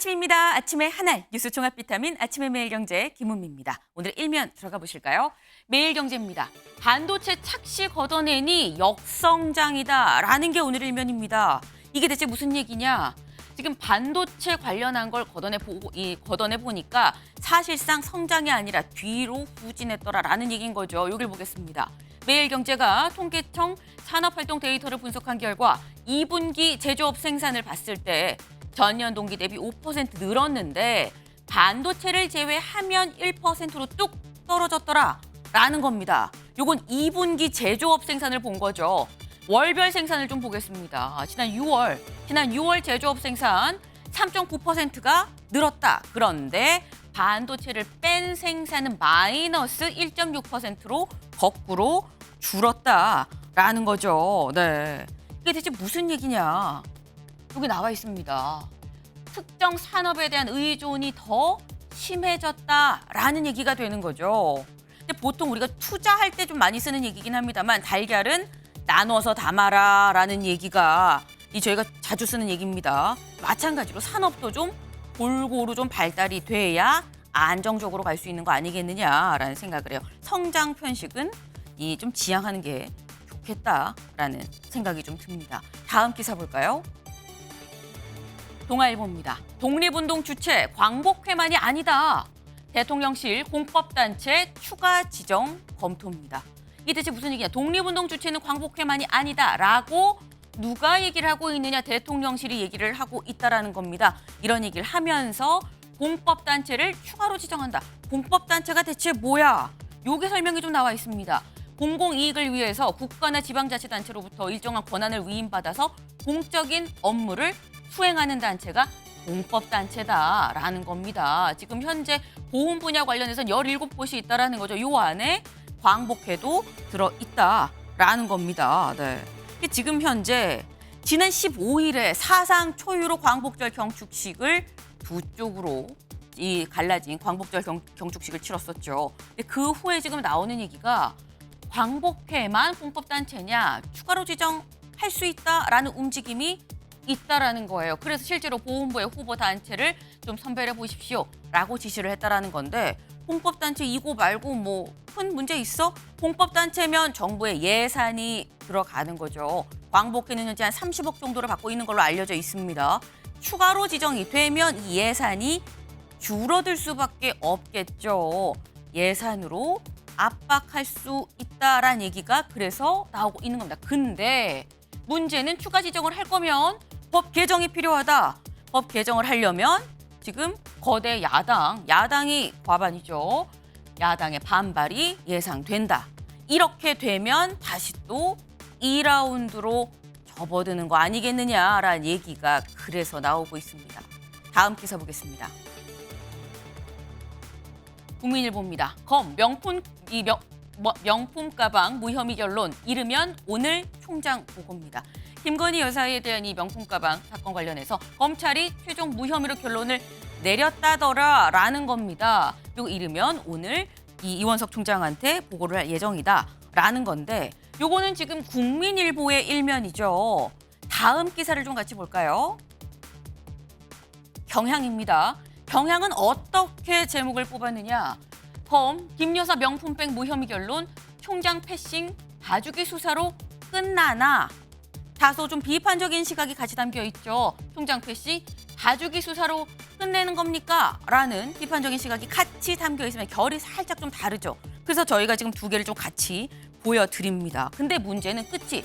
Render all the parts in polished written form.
아침입니다. 아침의 하나 뉴스 종합 비타민 아침의 매일경제 김은미입니다. 오늘 일면 들어가 보실까요? 매일경제입니다. 반도체 착시 걷어내니 역성장이다라는 게 오늘 일면입니다. 이게 대체 무슨 얘기냐? 지금 반도체 관련한 걸 걷어내 보니까 사실상 성장이 아니라 뒤로 후진했더라라는 얘기인 거죠. 여길 보겠습니다. 매일경제가 통계청 산업활동 데이터를 분석한 결과 2분기 제조업 생산을 봤을 때 전년 동기 대비 5% 늘었는데 반도체를 제외하면 1%로 뚝 떨어졌더라라는 겁니다. 요건 2분기 제조업 생산을 본 거죠. 월별 생산을 좀 보겠습니다. 지난 6월 제조업 생산 3.9%가 늘었다. 그런데 반도체를 뺀 생산은 마이너스 1.6%로 거꾸로 줄었다라는 거죠. 네, 이게 대체 무슨 얘기냐? 여기 나와 있습니다. 특정 산업에 대한 의존이 더 심해졌다라는 얘기가 되는 거죠. 근데 보통 우리가 투자할 때 좀 많이 쓰는 얘기긴 합니다만 달걀은 나눠서 담아라라는 얘기가 저희가 자주 쓰는 얘기입니다. 마찬가지로 산업도 좀 골고루 좀 발달이 돼야 안정적으로 갈 수 있는 거 아니겠느냐라는 생각을 해요. 성장 편식은 좀 지양하는 게 좋겠다라는 생각이 좀 듭니다. 다음 기사 볼까요? 동아일보입니다. 독립운동 주체 광복회만이 아니다. 대통령실 공법단체 추가 지정 검토입니다. 이게 대체 무슨 얘기냐? 독립운동 주체는 광복회만이 아니다라고 누가 얘기를 하고 있느냐? 대통령실이 얘기를 하고 있다라는 겁니다. 이런 얘기를 하면서 공법단체를 추가로 지정한다. 공법단체가 대체 뭐야? 요게 설명이 좀 나와 있습니다. 공공이익을 위해서 국가나 지방자치단체로부터 일정한 권한을 위임받아서 공적인 업무를 수행하는 단체가 공법단체다라는 겁니다. 지금 현재 보훈 분야 관련해서는 17곳이 있다라는 거죠. 요 안에 광복회도 들어있다라는 겁니다. 네. 지금 현재 지난 15일에 사상 초유로 광복절 경축식을 두 쪽으로 갈라진 광복절 경축식을 치렀었죠. 근데 그 후에 지금 나오는 얘기가 광복회만 공법단체냐 추가로 지정할 수 있다라는 움직임이 있다라는 거예요. 그래서 실제로 보훈부의 후보 단체를 좀 선별해 보십시오라고 지시를 했다라는 건데 공법단체 이거 말고 뭐 큰 문제 있어? 공법단체면 정부의 예산이 들어가는 거죠. 광복회는 현재 한 30억 정도를 받고 있는 걸로 알려져 있습니다. 추가로 지정이 되면 이 예산이 줄어들 수밖에 없겠죠. 예산으로 압박할 수 있다라는 얘기가 그래서 나오고 있는 겁니다. 근데 문제는 추가 지정을 할 거면 법 개정이 필요하다. 법 개정을 하려면 지금 거대 야당이 과반이죠. 야당의 반발이 예상된다. 이렇게 되면 다시 또 2라운드로 접어드는 거 아니겠느냐라는 얘기가 그래서 나오고 있습니다. 다음 기사 보겠습니다. 국민일보입니다. 명품 가방 무혐의 결론 이르면 오늘 총장 보고입니다. 김건희 여사에 대한 이 명품 가방 사건 관련해서 검찰이 최종 무혐의로 결론을 내렸다더라라는 겁니다. 그리고 이르면 오늘 이원석 총장한테 보고를 할 예정이다라는 건데 요거는 지금 국민일보의 일면이죠. 다음 기사를 좀 같이 볼까요? 경향입니다. 경향은 어떻게 제목을 뽑았느냐? 김 여사 명품백 무혐의 결론 총장 패싱 봐주기 수사로 끝나나? 다소 좀 비판적인 시각이 같이 담겨 있죠. 총장 패싱 봐주기 수사로 끝내는 겁니까? 라는 비판적인 시각이 같이 담겨 있으면 결이 살짝 좀 다르죠. 그래서 저희가 지금 두 개를 좀 같이 보여드립니다. 근데 문제는 끝이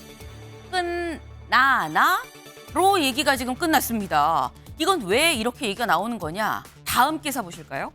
끝나나로 얘기가 지금 끝났습니다. 이건 왜 이렇게 얘기가 나오는 거냐? 다음 기사 보실까요?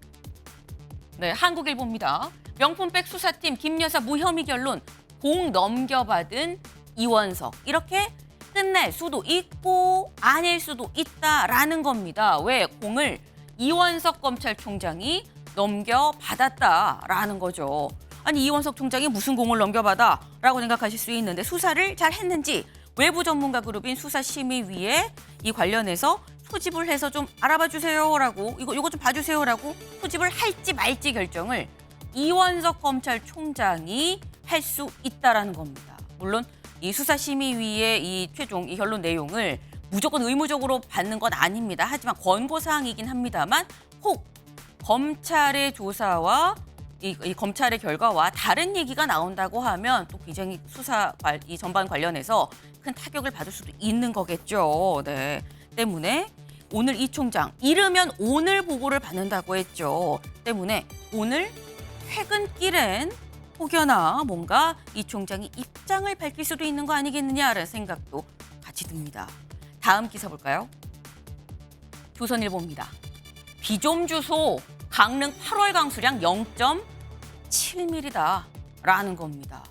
네, 한국일보입니다. 명품백 수사팀 김 여사 무혐의 결론 공 넘겨받은 이원석. 이렇게 끝날 수도 있고 아닐 수도 있다라는 겁니다. 왜? 공을 이원석 검찰총장이 넘겨받았다라는 거죠. 아니 이원석 총장이 무슨 공을 넘겨받아라고 생각하실 수 있는데 수사를 잘 했는지 외부 전문가 그룹인 수사심의위에 이 관련해서 소집을 해서 좀 알아봐 주세요라고 이거 좀 봐주세요라고 소집을 할지 말지 결정을 이원석 검찰총장이 할 수 있다라는 겁니다. 물론 이 수사심의위의 이 최종 이 결론 내용을 무조건 의무적으로 받는 건 아닙니다. 하지만 권고사항이긴 합니다만 혹 검찰의 조사와 이 검찰의 결과와 다른 얘기가 나온다고 하면 또 굉장히 이 전반 관련해서 큰 타격을 받을 수도 있는 거겠죠. 네. 때문에 오늘 이 총장 이르면 오늘 보고를 받는다고 했죠. 때문에 오늘 퇴근길엔 혹여나 뭔가 이 총장이 입장을 밝힐 수도 있는 거 아니겠느냐라는 생각도 같이 듭니다. 다음 기사 볼까요? 조선일보입니다. 비 좀 주소 강릉 8월 강수량 0.7mm다라는 겁니다.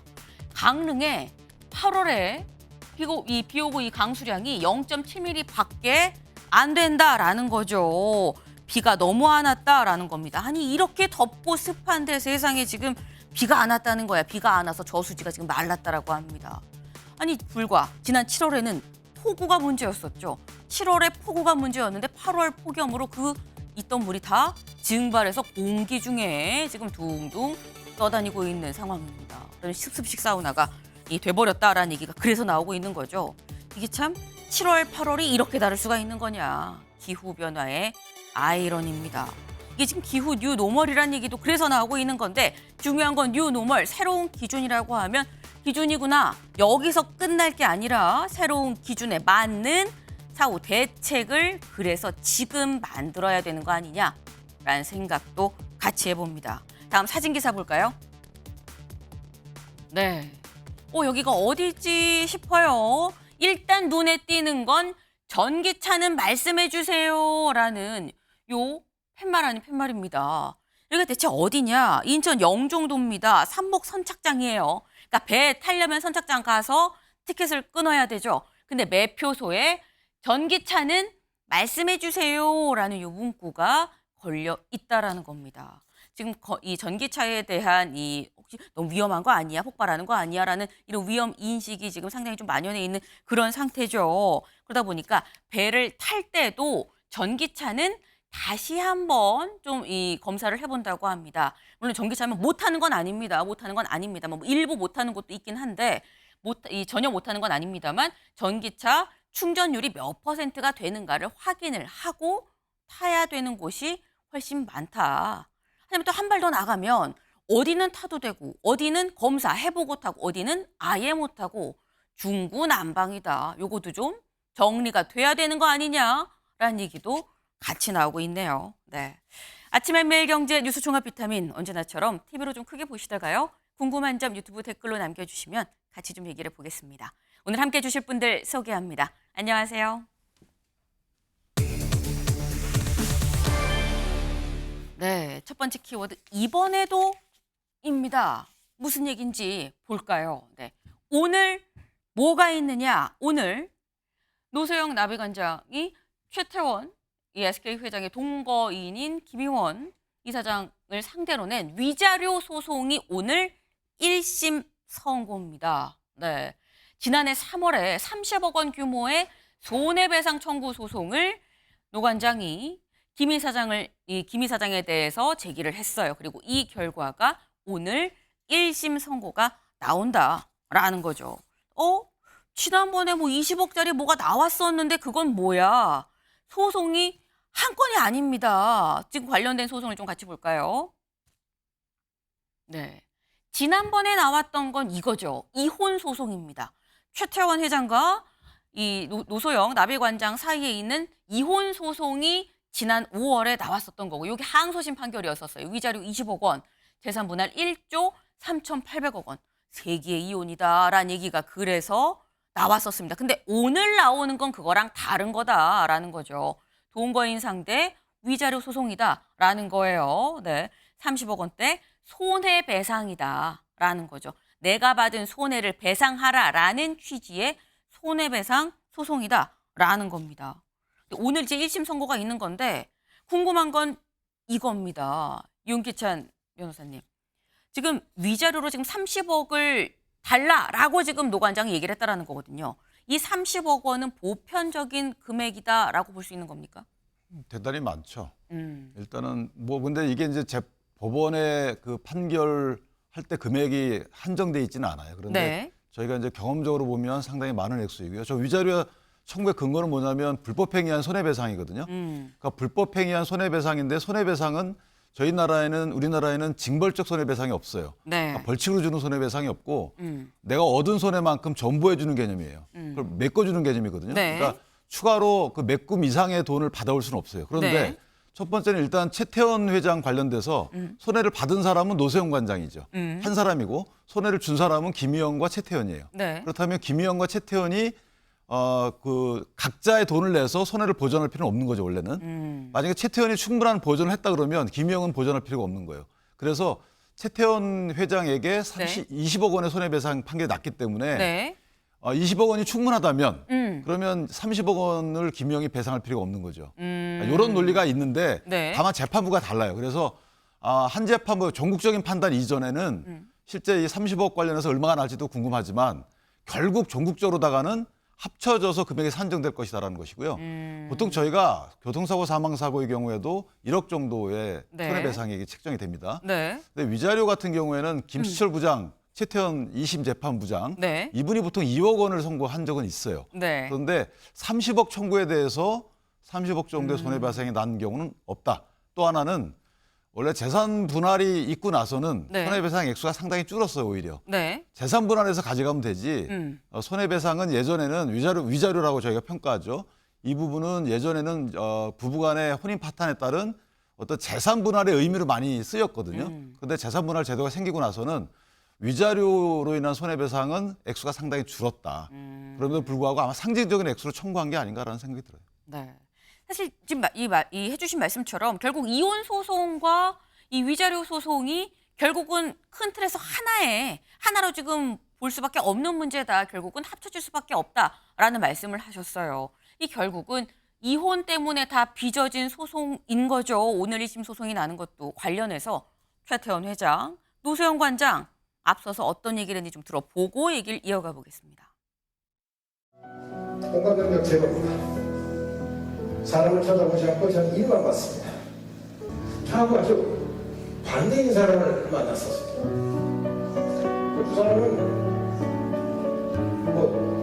강릉에 8월에 비 오고 이 강수량이 0.7mm밖에 안 된다라는 거죠. 비가 너무 안 왔다라는 겁니다. 아니 이렇게 덥고 습한데 세상에 지금 비가 안 왔다는 거야. 비가 안 와서 저수지가 지금 말랐다라고 합니다. 아니 불과 지난 7월에는 폭우가 문제였었죠. 7월에 폭우가 문제였는데 8월 폭염으로 그 있던 물이 다 증발해서 공기 중에 지금 둥둥 떠다니고 있는 상황입니다. 그런 습습식 사우나가 돼버렸다라는 얘기가 그래서 나오고 있는 거죠. 이게 참 7월, 8월이 이렇게 다를 수가 있는 거냐. 기후변화의 아이러니입니다. 이게 지금 기후 뉴노멀이라는 얘기도 그래서 나오고 있는 건데 중요한 건 뉴노멀, 새로운 기준이라고 하면 기준이구나. 여기서 끝날 게 아니라 새로운 기준에 맞는 사후 대책을 그래서 지금 만들어야 되는 거 아니냐라는 생각도 같이 해봅니다. 다음 사진 기사 볼까요? 네. 여기가 어디지 싶어요. 일단 눈에 띄는 건 전기차는 말씀해 주세요라는 요 팻말 아닌 팻말입니다. 여기가 대체 어디냐? 인천 영종도입니다. 삼목 선착장이에요. 그러니까 배 타려면 선착장 가서 티켓을 끊어야 되죠. 근데 매표소에 전기차는 말씀해 주세요라는 요 문구가 걸려 있다라는 겁니다. 지금 이 전기차에 대한 혹시 너무 위험한 거 아니야? 폭발하는 거 아니야?라는 이런 위험 인식이 지금 상당히 좀 만연해 있는 그런 상태죠. 그러다 보니까 배를 탈 때도 전기차는 다시 한번 좀 이 검사를 해본다고 합니다. 물론 전기차면 못하는 건 아닙니다. 못하는 건 아닙니다. 뭐 일부 못하는 것도 있긴 한데 전혀 못하는 건 아닙니다만 전기차 충전율이 몇 %가 되는가를 확인을 하고 타야 되는 곳이 훨씬 많다. 하지만 또 한 발 더 나가면 어디는 타도 되고 어디는 검사해보고 타고 어디는 아예 못하고 중구난방이다. 요것도 좀 정리가 돼야 되는 거 아니냐라는 얘기도 같이 나오고 있네요. 네. 아침엔 매일경제 뉴스 종합 비타민 언제나처럼 TV로 좀 크게 보시다가요. 궁금한 점 유튜브 댓글로 남겨주시면 같이 좀 얘기를 보겠습니다. 오늘 함께 해주실 분들 소개합니다. 안녕하세요. 네, 첫 번째 키워드 이번에도 입니다. 무슨 얘기인지 볼까요? 네, 오늘 뭐가 있느냐? 오늘 노소영 나비관장이 최태원 이 SK 회장의 동거인인 김희원 이사장을 상대로 낸 위자료 소송이 오늘 1심 선고입니다. 네, 지난해 3월에 30억 원 규모의 손해배상 청구 소송을 노 관장이 김 이사장에 대해서 제기를 했어요. 그리고 이 결과가 오늘 1심 선고가 나온다라는 거죠. 지난번에 20억짜리 뭐가 나왔었는데 그건 뭐야? 소송이 한 건이 아닙니다. 지금 관련된 소송을 좀 같이 볼까요? 네. 지난번에 나왔던 건 이거죠. 이혼 소송입니다. 최태원 회장과 이 노소영 나비관장 사이에 있는 이혼 소송이 지난 5월에 나왔었던 거고 여기 항소심 판결이었었어요. 위자료 20억 원, 재산 분할 1조 3,800억 원. 세기의 이혼이다라는 얘기가 그래서 나왔었습니다. 근데 오늘 나오는 건 그거랑 다른 거다라는 거죠. 동거인 상대 위자료 소송이다라는 거예요. 네, 30억 원대 손해배상이다라는 거죠. 내가 받은 손해를 배상하라라는 취지의 손해배상 소송이다라는 겁니다. 오늘 이제 1심 선고가 있는 건데 궁금한 건 이겁니다. 윤기찬 변호사님. 지금 위자료로 지금 30억을 달라라고 지금 노 관장이 얘기를 했다라는 거거든요. 이 30억 원은 보편적인 금액이다라고 볼 수 있는 겁니까? 대단히 많죠. 일단은 근데 이게 이제 법원의 그 판결할 때 금액이 한정돼 있지는 않아요. 그런데 네. 저희가 이제 경험적으로 보면 상당히 많은 액수이고요. 저 위자료 청구의 근거는 뭐냐면 불법행위한 손해배상이거든요. 그러니까 불법행위한 손해배상인데 손해배상은 우리나라에는 징벌적 손해배상이 없어요. 네. 그러니까 벌칙으로 주는 손해배상이 없고 내가 얻은 손해만큼 전부해 주는 개념이에요. 그걸 메꿔주는 개념이거든요. 네. 그러니까 추가로 그 메꿈 이상의 돈을 받아올 수는 없어요. 그런데 네. 첫 번째는 일단 최태원 회장 관련돼서 손해를 받은 사람은 노세훈 관장이죠. 한 사람이고 손해를 준 사람은 김희영과 최태원이에요. 네. 그렇다면 김희영과 최태원이 그 각자의 돈을 내서 손해를 보전할 필요는 없는 거죠, 원래는. 만약에 최태원이 충분한 보전을 했다 그러면 김희영은 보전할 필요가 없는 거예요. 그래서 최태원 회장에게 20억 원의 손해배상 판결이 났기 때문에 네. 20억 원이 충분하다면 그러면 30억 원을 김희영이 배상할 필요가 없는 거죠. 이런 논리가 있는데 네. 다만 재판부가 달라요. 그래서 한 재판부 전국적인 판단 이전에는 실제 이 30억 관련해서 얼마가 날지도 궁금하지만 결국 전국적으로다가는 합쳐져서 금액이 산정될 것이다라는 것이고요. 보통 저희가 교통사고 사망사고의 경우에도 1억 정도의 네. 손해배상액이 책정이 됩니다. 네. 근데 위자료 같은 경우에는 김수철 부장, 최태원 2심 재판부장 네. 이분이 보통 2억 원을 선고한 적은 있어요. 네. 그런데 30억 청구에 대해서 30억 정도의 손해배상이 난 경우는 없다. 또 하나는 원래 재산 분할이 있고 나서는 네. 손해배상 액수가 상당히 줄었어요, 오히려. 네. 재산 분할해서 가져가면 되지. 손해배상은 예전에는 위자료라고 저희가 평가하죠. 이 부분은 예전에는 부부간의 혼인 파탄에 따른 어떤 재산 분할의 의미로 많이 쓰였거든요. 그런데 재산 분할 제도가 생기고 나서는 위자료로 인한 손해배상은 액수가 상당히 줄었다. 그럼에도 불구하고 아마 상징적인 액수를 청구한 게 아닌가라는 생각이 들어요. 네. 사실 지금 이 해주신 말씀처럼 결국 이혼 소송과 이 위자료 소송이 결국은 큰 틀에서 하나로 지금 볼 수밖에 없는 문제다. 결국은 합쳐질 수밖에 없다라는 말씀을 하셨어요. 이 결국은 이혼 때문에 다 빚어진 소송인 거죠. 오늘 1심 소송이 나는 것도 관련해서 최태원 회장, 노세훈 관장 앞서서 어떤 얘기를 했는지 좀 들어보고 얘기를 이어가 보겠습니다. 공감능력 제로입니다. 사람을 쳐다보지 않고 저는 일만 봤습니다. 저하고 아주 반대인 사람을 만났었습니다. 그 사람은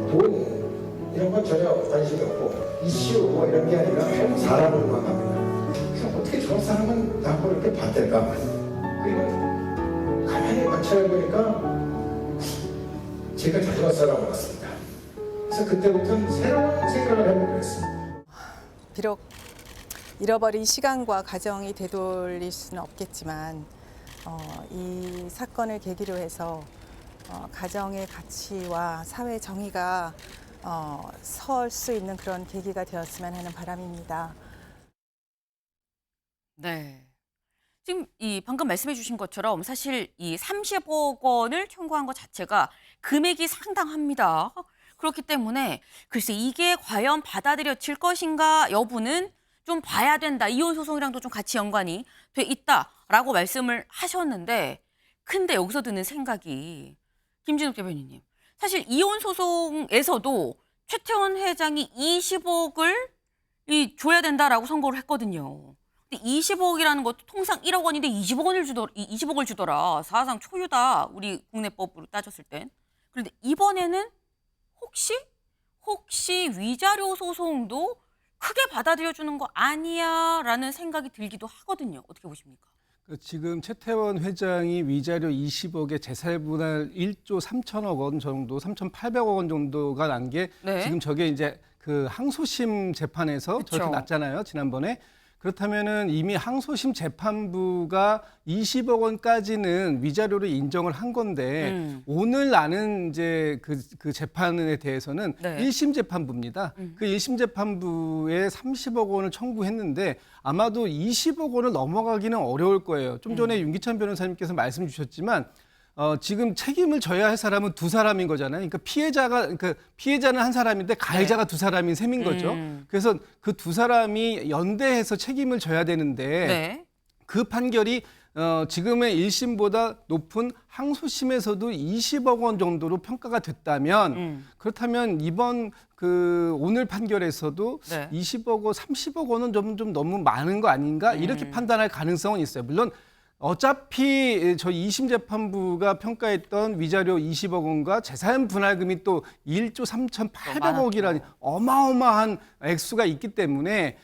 돈 이런 건 전혀 관심이 없고 이슈 이런 게 아니라 사람으로만 갑니다. 그래서 어떻게 저 사람은 나하고 이렇게 반대일까? 그리고 가만히 관찰해보니까 제가 자주한 사람을 봤습니다. 그래서 그때부터는 새로운 생각을 해보게 됐습니다. 비록 잃어버린 시간과 가정이 되돌릴 수는 없겠지만 이 사건을 계기로 해서 가정의 가치와 사회 정의가 설 수 있는 그런 계기가 되었으면 하는 바람입니다. 네. 지금 방금 말씀해 주신 것처럼 사실 이 30억 원을 청구한 것 자체가 금액이 상당합니다. 그렇기 때문에 글쎄 이게 과연 받아들여질 것인가 여부는 좀 봐야 된다. 이혼 소송이랑도 좀 같이 연관이 돼 있다라고 말씀을 하셨는데 근데 여기서 드는 생각이 김진욱 대변인님. 사실 이혼 소송에서도 최태원 회장이 20억을 줘야 된다라고 선고를 했거든요. 근데 20억이라는 것도 통상 1억 원인데 20억을 주더라. 사상 초유다. 우리 국내법으로 따졌을 땐. 그런데 이번에는 혹시 위자료 소송도 크게 받아들여주는 거 아니야라는 생각이 들기도 하거든요. 어떻게 보십니까? 지금 최태원 회장이 위자료 20억에 재산분할 1조 3천억 원 정도, 3,800억 원 정도가 난 게 네. 지금 저게 이제 그 항소심 재판에서 그쵸. 저렇게 났잖아요. 지난번에. 그렇다면은 이미 항소심 재판부가 20억 원까지는 위자료를 인정을 한 건데 오늘 나는 이제 그 재판에 대해서는 네. 1심 재판부입니다. 그 1심 재판부에 30억 원을 청구했는데 아마도 20억 원을 넘어가기는 어려울 거예요. 좀 전에 윤기찬 변호사님께서 말씀 주셨지만 지금 책임을 져야 할 사람은 두 사람인 거잖아요. 그러니까 피해자는 한 사람인데 가해자가 두 사람인 셈인 거죠. 그래서 그 두 사람이 연대해서 책임을 져야 되는데 네. 그 판결이 지금의 1심보다 높은 항소심에서도 20억 원 정도로 평가가 됐다면 그렇다면 이번 오늘 판결에서도 네. 20억 원, 30억 원은 좀 너무 많은 거 아닌가 이렇게 판단할 가능성은 있어요. 물론 어차피 저희 2심 재판부가 평가했던 위자료 20억 원과 재산 분할금이 또 1조 3,800억이라는 어마어마한 액수가 있기 때문에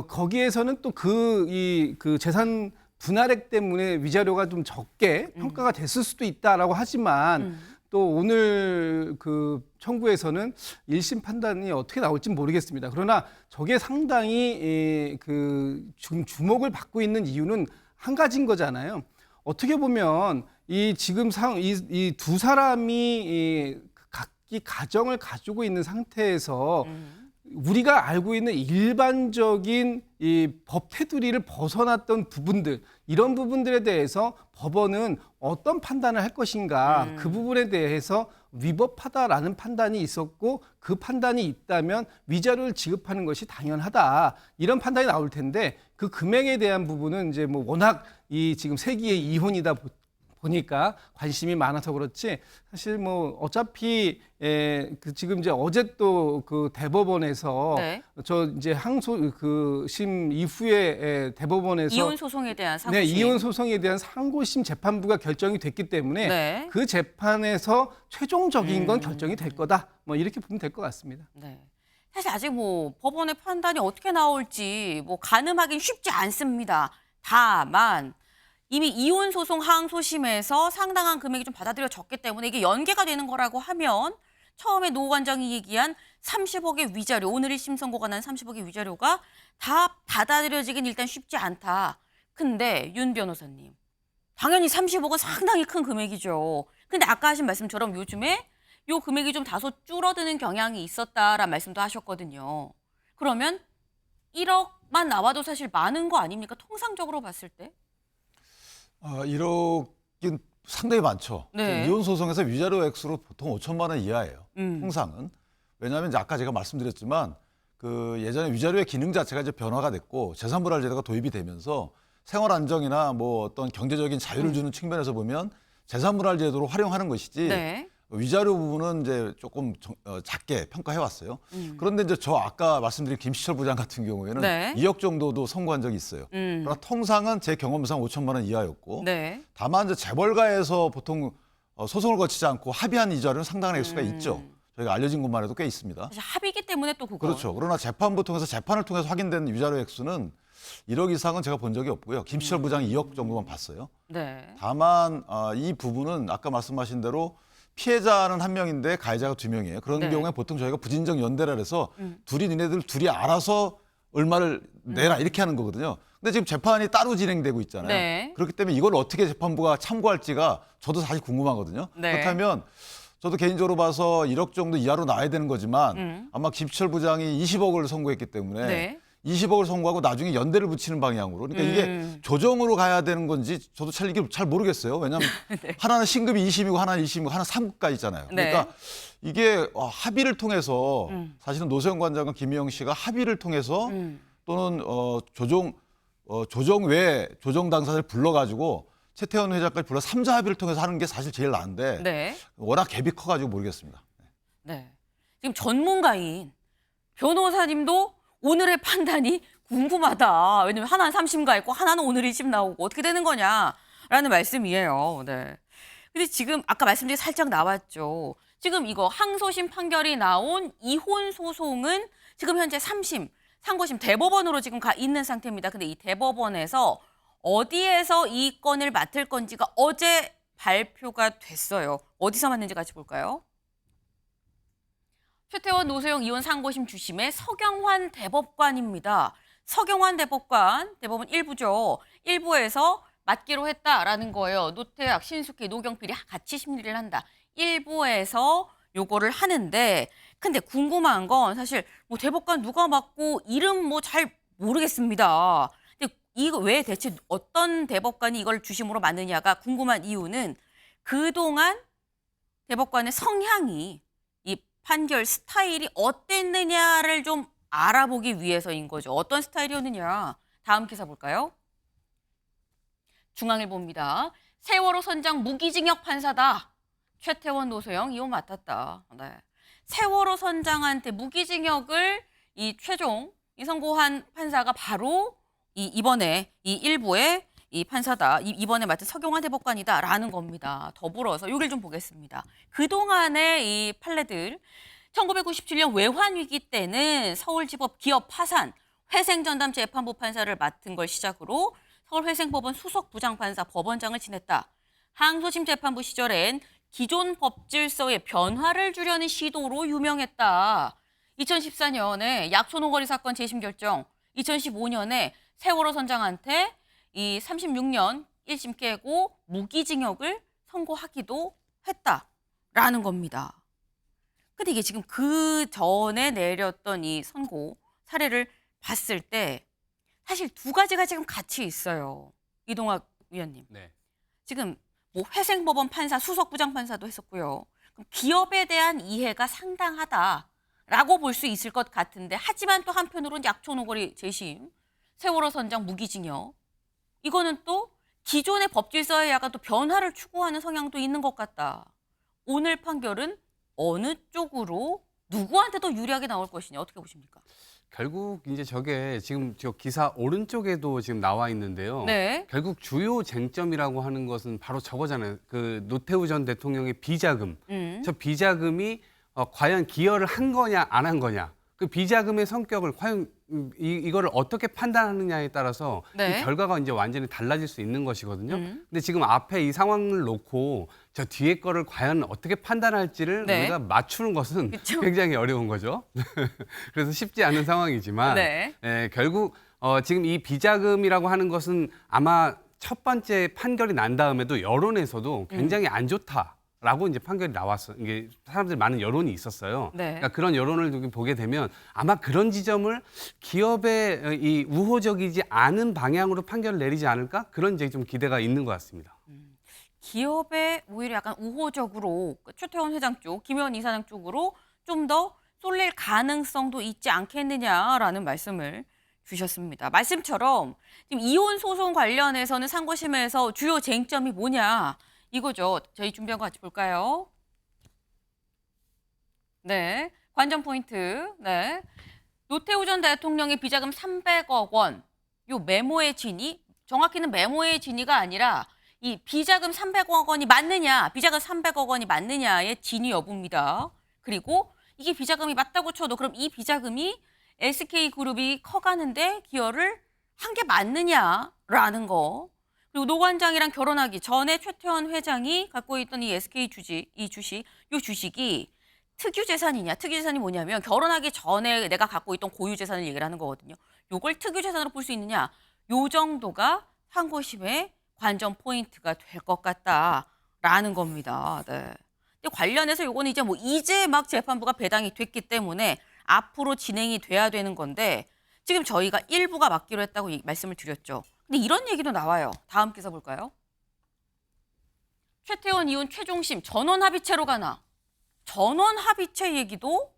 거기에서는 또 그 재산 분할액 때문에 위자료가 좀 적게 평가가 됐을 수도 있다라고 하지만 또 오늘 그 청구에서는 1심 판단이 어떻게 나올지 모르겠습니다. 그러나 저게 상당히 주목을 받고 있는 이유는 한 가지인 거잖아요. 어떻게 보면 이 지금 이 두 사람이 각기 가정을 가지고 있는 상태에서 우리가 알고 있는 일반적인 이 법 테두리를 벗어났던 부분들, 이런 부분들에 대해서 법원은 어떤 판단을 할 것인가, 그 부분에 대해서 위법하다라는 판단이 있었고, 그 판단이 있다면 위자료를 지급하는 것이 당연하다, 이런 판단이 나올 텐데, 그 금액에 대한 부분은 이제 뭐 워낙 이 지금 세기의 이혼이다 보니까 관심이 많아서 그렇지, 사실 뭐 어차피 지금 이제 어제 또 그 대법원에서 네. 저 이제 항소심 이후에 대법원에서 이혼 소송에 대한 상고심. 네, 이혼 소송에 대한 상고심 재판부가 결정이 됐기 때문에 네. 그 재판에서 최종적인 건 결정이 될 거다. 뭐 이렇게 보면 될 것 같습니다. 네. 사실 아직 뭐 법원의 판단이 어떻게 나올지 뭐 가늠하기는 쉽지 않습니다. 다만 이미 이혼 소송 항소심에서 상당한 금액이 좀 받아들여졌기 때문에 이게 연계가 되는 거라고 하면 처음에 노 관장이 얘기한 30억의 위자료, 오늘 1심 선고가 난 30억의 위자료가 다 받아들여지긴 일단 쉽지 않다. 근데 윤 변호사님, 당연히 30억은 상당히 큰 금액이죠. 근데 아까 하신 말씀처럼 요즘에 요 금액이 좀 다소 줄어드는 경향이 있었다라는 말씀도 하셨거든요. 그러면 1억만 나와도 사실 많은 거 아닙니까? 통상적으로 봤을 때? 1억은 상당히 많죠. 네. 이혼 소송에서 위자료 액수로 보통 5천만 원 이하예요. 통상은. 왜냐하면 이제 아까 제가 말씀드렸지만 그 예전에 위자료의 기능 자체가 이제 변화가 됐고 재산분할 제도가 도입이 되면서 생활 안정이나 뭐 어떤 경제적인 자유를 주는 측면에서 보면 재산분할 제도로 활용하는 것이지 네. 위자료 부분은 이제 조금 작게 평가해 왔어요. 그런데 이제 저 아까 말씀드린 김시철 부장 같은 경우에는 네. 2억 정도도 선고한 적이 있어요. 그러나 통상은 제 경험상 5천만 원 이하였고 네. 다만 이제 재벌가에서 보통 소송을 거치지 않고 합의한 이자료는 상당한 액수가 있죠. 저희가 알려진 것만 해도 꽤 있습니다. 사실 합의기 때문에 또 그거. 그렇죠. 그러나 재판부 통해서 재판을 통해서 확인된 위자료 액수는 1억 이상은 제가 본 적이 없고요. 김시철 부장이 2억 정도만 봤어요. 네. 다만 이 부분은 아까 말씀하신 대로 피해자는 한 명인데 가해자가 두 명이에요. 그런 네. 경우에 보통 저희가 부진적 연대라 해서 니네들 둘이 알아서 얼마를 내라 이렇게 하는 거거든요. 근데 지금 재판이 따로 진행되고 있잖아요. 네. 그렇기 때문에 이걸 어떻게 재판부가 참고할지가 저도 사실 궁금하거든요. 네. 그렇다면 저도 개인적으로 봐서 1억 정도 이하로 나야 되는 거지만 아마 김시철 부장이 20억을 선고했기 때문에 네. 20억을 선고하고 나중에 연대를 붙이는 방향으로. 그러니까 이게 조정으로 가야 되는 건지 저도 이게 잘 모르겠어요. 왜냐하면 네. 하나는 신급이 2심이고 하나는 1심이고 하나는 3급가 있잖아요. 네. 그러니까 이게 합의를 통해서 사실은 노세영 관장과 김희영 씨가 합의를 통해서 또는 조정 외에 조정 당사자를 불러가지고 최태원 회장까지 불러 3자 합의를 통해서 하는 게 사실 제일 나은데 네. 워낙 갭이 커가지고 모르겠습니다. 네. 지금 전문가인 변호사님도 오늘의 판단이 궁금하다. 왜냐면 하나는 3심 가 있고 하나는 오늘 1심 나오고 어떻게 되는 거냐라는 말씀이에요. 네. 근데 지금 아까 말씀드린 살짝 나왔죠. 지금 이거 항소심 판결이 나온 이혼 소송은 지금 현재 3심, 상고심 대법원으로 지금 가 있는 상태입니다. 근데 이 대법원에서 어디에서 이 건을 맡을 건지가 어제 발표가 됐어요. 어디서 맡는지 같이 볼까요? 최태원 노소영 이혼 상고심 주심의 서경환 대법관입니다. 서경환 대법관, 대법원 1부죠. 1부에서 맡기로 했다라는 거예요. 노태학, 신숙희, 노경필이 같이 심리를 한다. 1부에서 요거를 하는데 근데 궁금한 건 사실 뭐 대법관 누가 맡고 이름 뭐 잘 모르겠습니다. 근데 이거 왜 대체 어떤 대법관이 이걸 주심으로 맡느냐가 궁금한 이유는 그동안 대법관의 성향이 이 판결 스타일이 어땠느냐를 좀 알아보기 위해서인 거죠. 어떤 스타일이었느냐. 다음 기사 볼까요? 중앙일보입니다. 세월호 선장 무기징역 판사다. 최태원 노소영 이혼 맡았다. 네. 세월호 선장한테 무기징역을 이 최종 이 선고한 판사가 바로 이번에 이 일부에 이 판사다. 이번에 맡은 서경환 대법관이다라는 겁니다. 더불어서 여기를 좀 보겠습니다. 그동안의 이 판례들 1997년 외환위기 때는 서울지법 기업 파산, 회생전담 재판부 판사를 맡은 걸 시작으로 서울회생법원 수석부장판사 법원장을 지냈다. 항소심 재판부 시절엔 기존 법질서의 변화를 주려는 시도로 유명했다. 2014년에 약촌오거리 사건 재심 결정, 2015년에 세월호 선장한테 이 36년 1심 깨고 무기징역을 선고하기도 했다라는 겁니다. 근데 이게 지금 그 전에 내렸던 이 선고 사례를 봤을 때 사실 두 가지가 지금 같이 있어요. 이동학 위원님. 네. 지금 뭐 회생법원 판사, 수석부장판사도 했었고요. 그럼 기업에 대한 이해가 상당하다라고 볼 수 있을 것 같은데 하지만 또 한편으로는 약촌오거리 재심, 세월호 선장 무기징역 이거는 또 기존의 법질서에 약간 또 변화를 추구하는 성향도 있는 것 같다. 오늘 판결은 어느 쪽으로 누구한테 더 유리하게 나올 것이냐 어떻게 보십니까? 결국 이제 저게 지금 저 기사 오른쪽에도 지금 나와 있는데요. 네. 결국 주요 쟁점이라고 하는 것은 바로 저거잖아요. 그 노태우 전 대통령의 비자금. 저 비자금이 과연 기여를 한 거냐 안 한 거냐. 그 비자금의 성격을 과연 이거를 어떻게 판단하느냐에 따라서 네. 이 결과가 이제 완전히 달라질 수 있는 것이거든요. 근데 지금 앞에 이 상황을 놓고 저 뒤에 거를 과연 어떻게 판단할지를 네. 우리가 맞추는 것은 그쵸. 굉장히 어려운 거죠. 그래서 쉽지 않은 상황이지만 네. 결국 지금 이 비자금이라고 하는 것은 아마 첫 번째 판결이 난 다음에도 여론에서도 굉장히 안 좋다라고 이제 판결이 나왔어. 이게 사람들 많은 여론이 있었어요. 네. 그러니까 그런 여론을 보게 되면 아마 그런 지점을 기업의 이 우호적이지 않은 방향으로 판결을 내리지 않을까 그런 이제 좀 기대가 있는 것 같습니다. 기업에 오히려 약간 우호적으로 최태원 회장 쪽, 김현 이사장 쪽으로 좀 더 쏠릴 가능성도 있지 않겠느냐라는 말씀을 주셨습니다. 말씀처럼 지금 이혼 소송 관련해서는 상고심에서 주요 쟁점이 뭐냐 이거죠. 저희 준비한 거 같이 볼까요? 네, 관전 포인트. 네, 노태우 전 대통령의 비자금 300억 원, 요 메모의 진위, 정확히는 메모의 진위가 아니라 이 비자금 300억 원이 맞느냐, 비자금 300억 원이 맞느냐의 진위 여부입니다. 그리고 이게 비자금이 맞다고 쳐도 그럼 이 비자금이 SK그룹이 커가는데 기여를 한 게 맞느냐라는 거. 그리고 노 관장이랑 결혼하기 전에 최태원 회장이 갖고 있던 이 SK 주식, 이 주식이 특유 재산이냐, 특유 재산이 뭐냐면 결혼하기 전에 내가 갖고 있던 고유 재산을 얘기를 하는 거거든요. 요걸 특유 재산으로 볼 수 있느냐, 요 정도가 상고심의 관전 포인트가 될 것 같다라는 겁니다. 네. 근데 관련해서 요거는 이제 막 재판부가 배당이 됐기 때문에 앞으로 진행이 돼야 되는 건데 지금 저희가 일부가 맡기로 했다고 말씀을 드렸죠. 근데 이런 얘기도 나와요. 다음 기사 볼까요? 최태원 이혼 최종심 전원 합의체로 가나? 전원 합의체 얘기도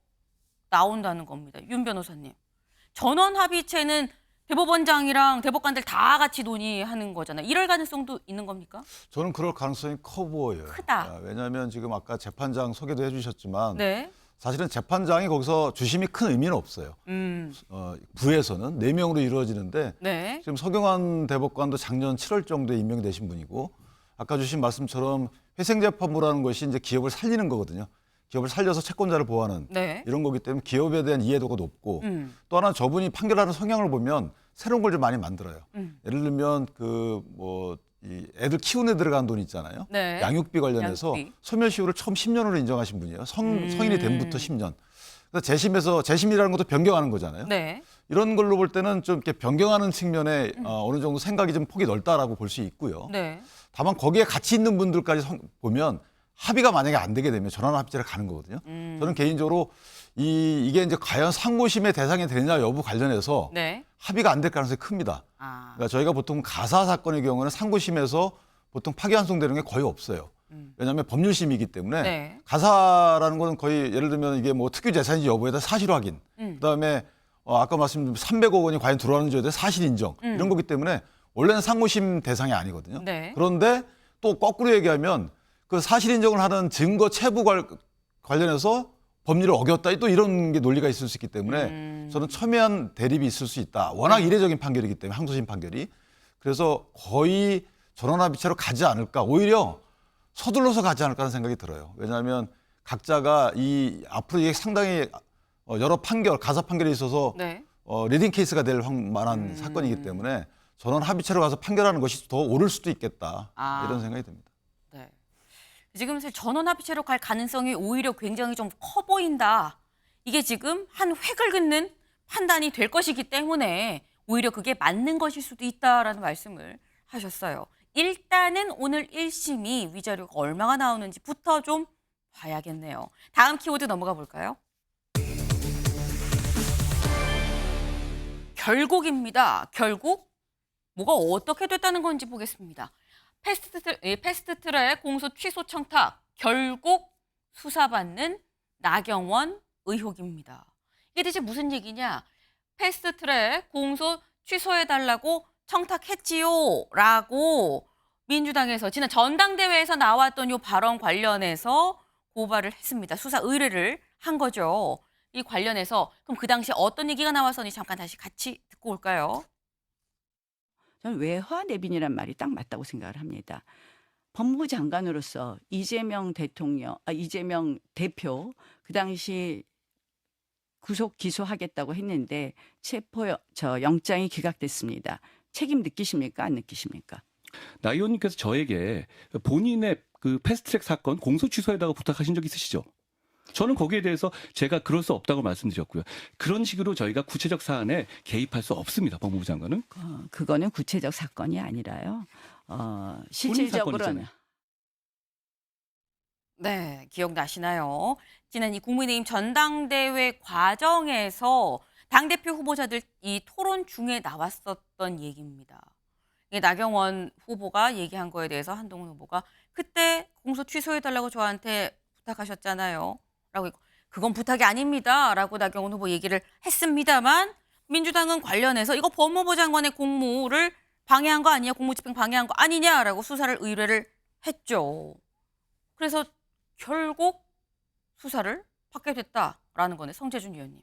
나온다는 겁니다. 윤 변호사님. 전원 합의체는 대법원장이랑 대법관들 다 같이 논의하는 거잖아요. 이럴 가능성도 있는 겁니까? 저는 그럴 가능성이 커 보여요. 크다. 왜냐하면 지금 아까 재판장 소개도 해주셨지만 네. 사실은 재판장이 거기서 주심이 큰 의미는 없어요. 부에서는 4명으로 이루어지는데 네. 지금 서경환 대법관도 작년 7월 정도에 임명되신 분이고 아까 주신 말씀처럼 회생재판부라는 것이 이제 기업을 살리는 거거든요. 기업을 살려서 채권자를 보호하는 네. 이런 거기 때문에 기업에 대한 이해도가 높고 또 하나 저분이 판결하는 성향을 보면 새로운 걸 좀 많이 만들어요. 예를 들면 이 애들 키우는 데 들어간 돈 있잖아요. 네. 양육비 관련해서 양육비. 소멸시효를 처음 10년으로 인정하신 분이에요. 성인이 된부터 10년. 그래서 재심이라는 것도 변경하는 거잖아요. 네. 이런 걸로 볼 때는 좀 이렇게 변경하는 측면에 어느 정도 생각이 좀 폭이 넓다라고 볼 수 있고요. 네. 다만 거기에 같이 있는 분들까지 보면 합의가 만약에 안 되게 되면 전환 합의체를 가는 거거든요. 저는 개인적으로 이게 이제 과연 상고심의 대상이 되느냐 여부 관련해서 네. 합의가 안 될 가능성이 큽니다. 그러니까 저희가 보통 가사 사건의 경우는 상고심에서 보통 파기환송되는 게 거의 없어요. 왜냐하면 법률심이기 때문에 네. 가사라는 거는 거의 예를 들면 이게 뭐 특유 재산인지 여부에 대한 사실 확인, 그다음에 아까 말씀드린 300억 원이 과연 들어가는지에 대한 사실 인정 이런 거기 때문에 원래는 상고심 대상이 아니거든요. 네. 그런데 또 거꾸로 얘기하면 그 사실 인정을 하는 증거 체부 관련해서 법률을 어겼다 또 이런 게 논리가 있을 수 있기 때문에 저는 첨예한 대립이 있을 수 있다. 워낙 이례적인 판결이기 때문에 항소심 판결이 그래서 거의 전원합의체로 가지 않을까. 오히려 서둘러서 가지 않을까 하는 생각이 들어요. 왜냐하면 각자가 이 앞으로 이게 상당히 여러 판결, 가사 판결이 있어서 네. 리딩 케이스가 될 만한 사건이기 때문에 전원 합의체로 가서 판결하는 것이 더 옳을 수도 있겠다. 이런 생각이 듭니다. 네. 지금 사실 전원 합의체로 갈 가능성이 오히려 굉장히 좀 커 보인다. 이게 지금 한 획을 긋는 판단이 될 것이기 때문에 오히려 그게 맞는 것일 수도 있다라는 말씀을 하셨어요. 일단은 오늘 1심이 위자료가 얼마가 나오는지부터 좀 봐야겠네요. 다음 키워드 넘어가 볼까요? 결국입니다. 결국 뭐가 어떻게 됐다는 건지 보겠습니다. 패스트트랙 공소 취소 청탁 결국 수사받는 나경원 의혹입니다. 이게 대체 무슨 얘기냐? 패스트트랙 공소 취소해달라고 청탁했지요라고 민주당에서 지난 전당대회에서 나왔던 이 발언 관련해서 고발을 했습니다. 수사 의뢰를 한 거죠. 이 관련해서 그럼 그 당시 어떤 얘기가 나왔었는지 잠깐 다시 같이 듣고 올까요? 저는 외화 내빈이란 말이 딱 맞다고 생각을 합니다. 법무부 장관으로서 이재명 대표 그 당시 구속 기소하겠다고 했는데 영장이 기각됐습니다. 책임 느끼십니까? 안 느끼십니까? 나 의원님께서 저에게 본인의 그 패스트트랙 사건 공소 취소에다가 부탁하신 적 있으시죠? 저는 거기에 대해서 제가 그럴 수 없다고 말씀드렸고요. 그런 식으로 저희가 구체적 사안에 개입할 수 없습니다. 법무부 장관은. 그거는 구체적 사건이 아니라요. 실질적으로는. 네, 기억나시나요? 지난 이 국민의힘 전당대회 과정에서 당대표 후보자들 이 토론 중에 나왔었던 얘기입니다. 이게 나경원 후보가 얘기한 거에 대해서 한동훈 후보가 그때 공소 취소해달라고 저한테 부탁하셨잖아요. 라고 그건 부탁이 아닙니다. 라고 나경원 후보 얘기를 했습니다만 민주당은 관련해서 이거 법무부 장관의 공무를 방해한 거 아니냐, 공무집행 방해한 거 아니냐라고 수사를 의뢰를 했죠. 그래서 결국 수사를 받게 됐다라는 거네, 성재준 위원님.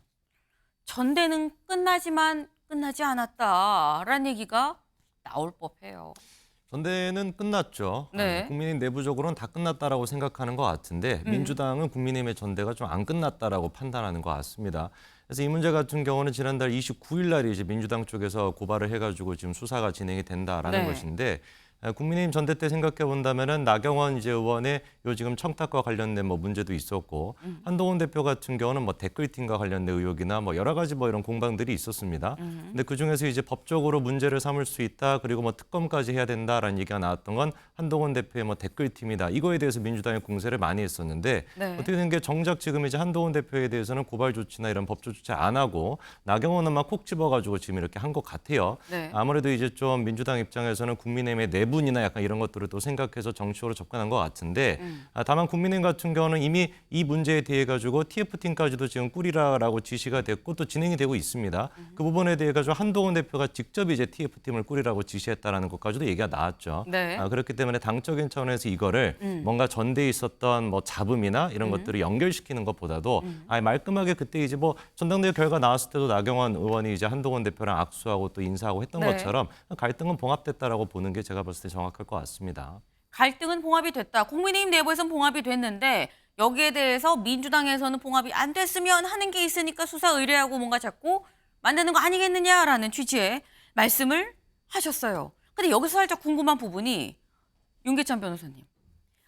전대는 끝나지만 끝나지 않았다라는 얘기가 나올 법해요. 전대는 끝났죠. 네. 국민의힘 내부적으로는 다 끝났다라고 생각하는 것 같은데 민주당은 국민의힘의 전대가 좀 안 끝났다라고 판단하는 것 같습니다. 그래서 이 문제 같은 경우는 지난달 29일 날에 이제 민주당 쪽에서 고발을 해가지고 지금 수사가 진행이 된다라는 네. 것인데 국민의힘 전대 때 생각해 본다면은 나경원 이제 의원의 요 지금 청탁과 관련된 뭐 문제도 있었고 한동훈 대표 같은 경우는 뭐 댓글팀과 관련된 의혹이나 뭐 여러 가지 뭐 이런 공방들이 있었습니다. 근데 그 중에서 이제 법적으로 문제를 삼을 수 있다 그리고 뭐 특검까지 해야 된다라는 얘기가 나왔던 건 한동훈 대표의 뭐 댓글팀이다. 이거에 대해서 민주당이 공세를 많이 했었는데 네. 어떻게 된 게 정작 지금 이제 한동훈 대표에 대해서는 고발 조치나 이런 법조 조치 안 하고 나경원만 콕 집어가지고 지금 이렇게 한 것 같아요. 네. 아무래도 이제 좀 민주당 입장에서는 국민의힘의 내분이나 약간 이런 것들을 또 생각해서 정치적으로 접근한 것 같은데 다만 국민의힘 같은 경우는 이미 이 문제에 대해 가지고 TF팀까지도 지금 꾸리라라고 지시가 됐고 또 진행이 되고 있습니다. 그 부분에 대해 가지고 한동훈 대표가 직접 이제 TF팀을 꾸리라고 지시했다라는 것까지도 얘기가 나왔죠. 네. 그렇기 때문에 당적인 차원에서 이거를 뭔가 전대에 있었던 뭐 잡음이나 이런 것들을 연결시키는 것보다도 말끔하게 그때 이제 뭐 전당대회 결과 나왔을 때도 나경원 의원이 이제 한동훈 대표랑 악수하고 또 인사하고 했던 네. 것처럼 갈등은 봉합됐다라고 보는 게 제가 봤을 때 정확할 것 같습니다. 갈등은 봉합이 됐다. 국민의힘 내부에서는 봉합이 됐는데 여기에 대해서 민주당에서는 봉합이 안 됐으면 하는 게 있으니까 수사 의뢰하고 뭔가 자꾸 만드는 거 아니겠느냐라는 취지의 말씀을 하셨어요. 근데 여기서 살짝 궁금한 부분이 윤계찬 변호사님.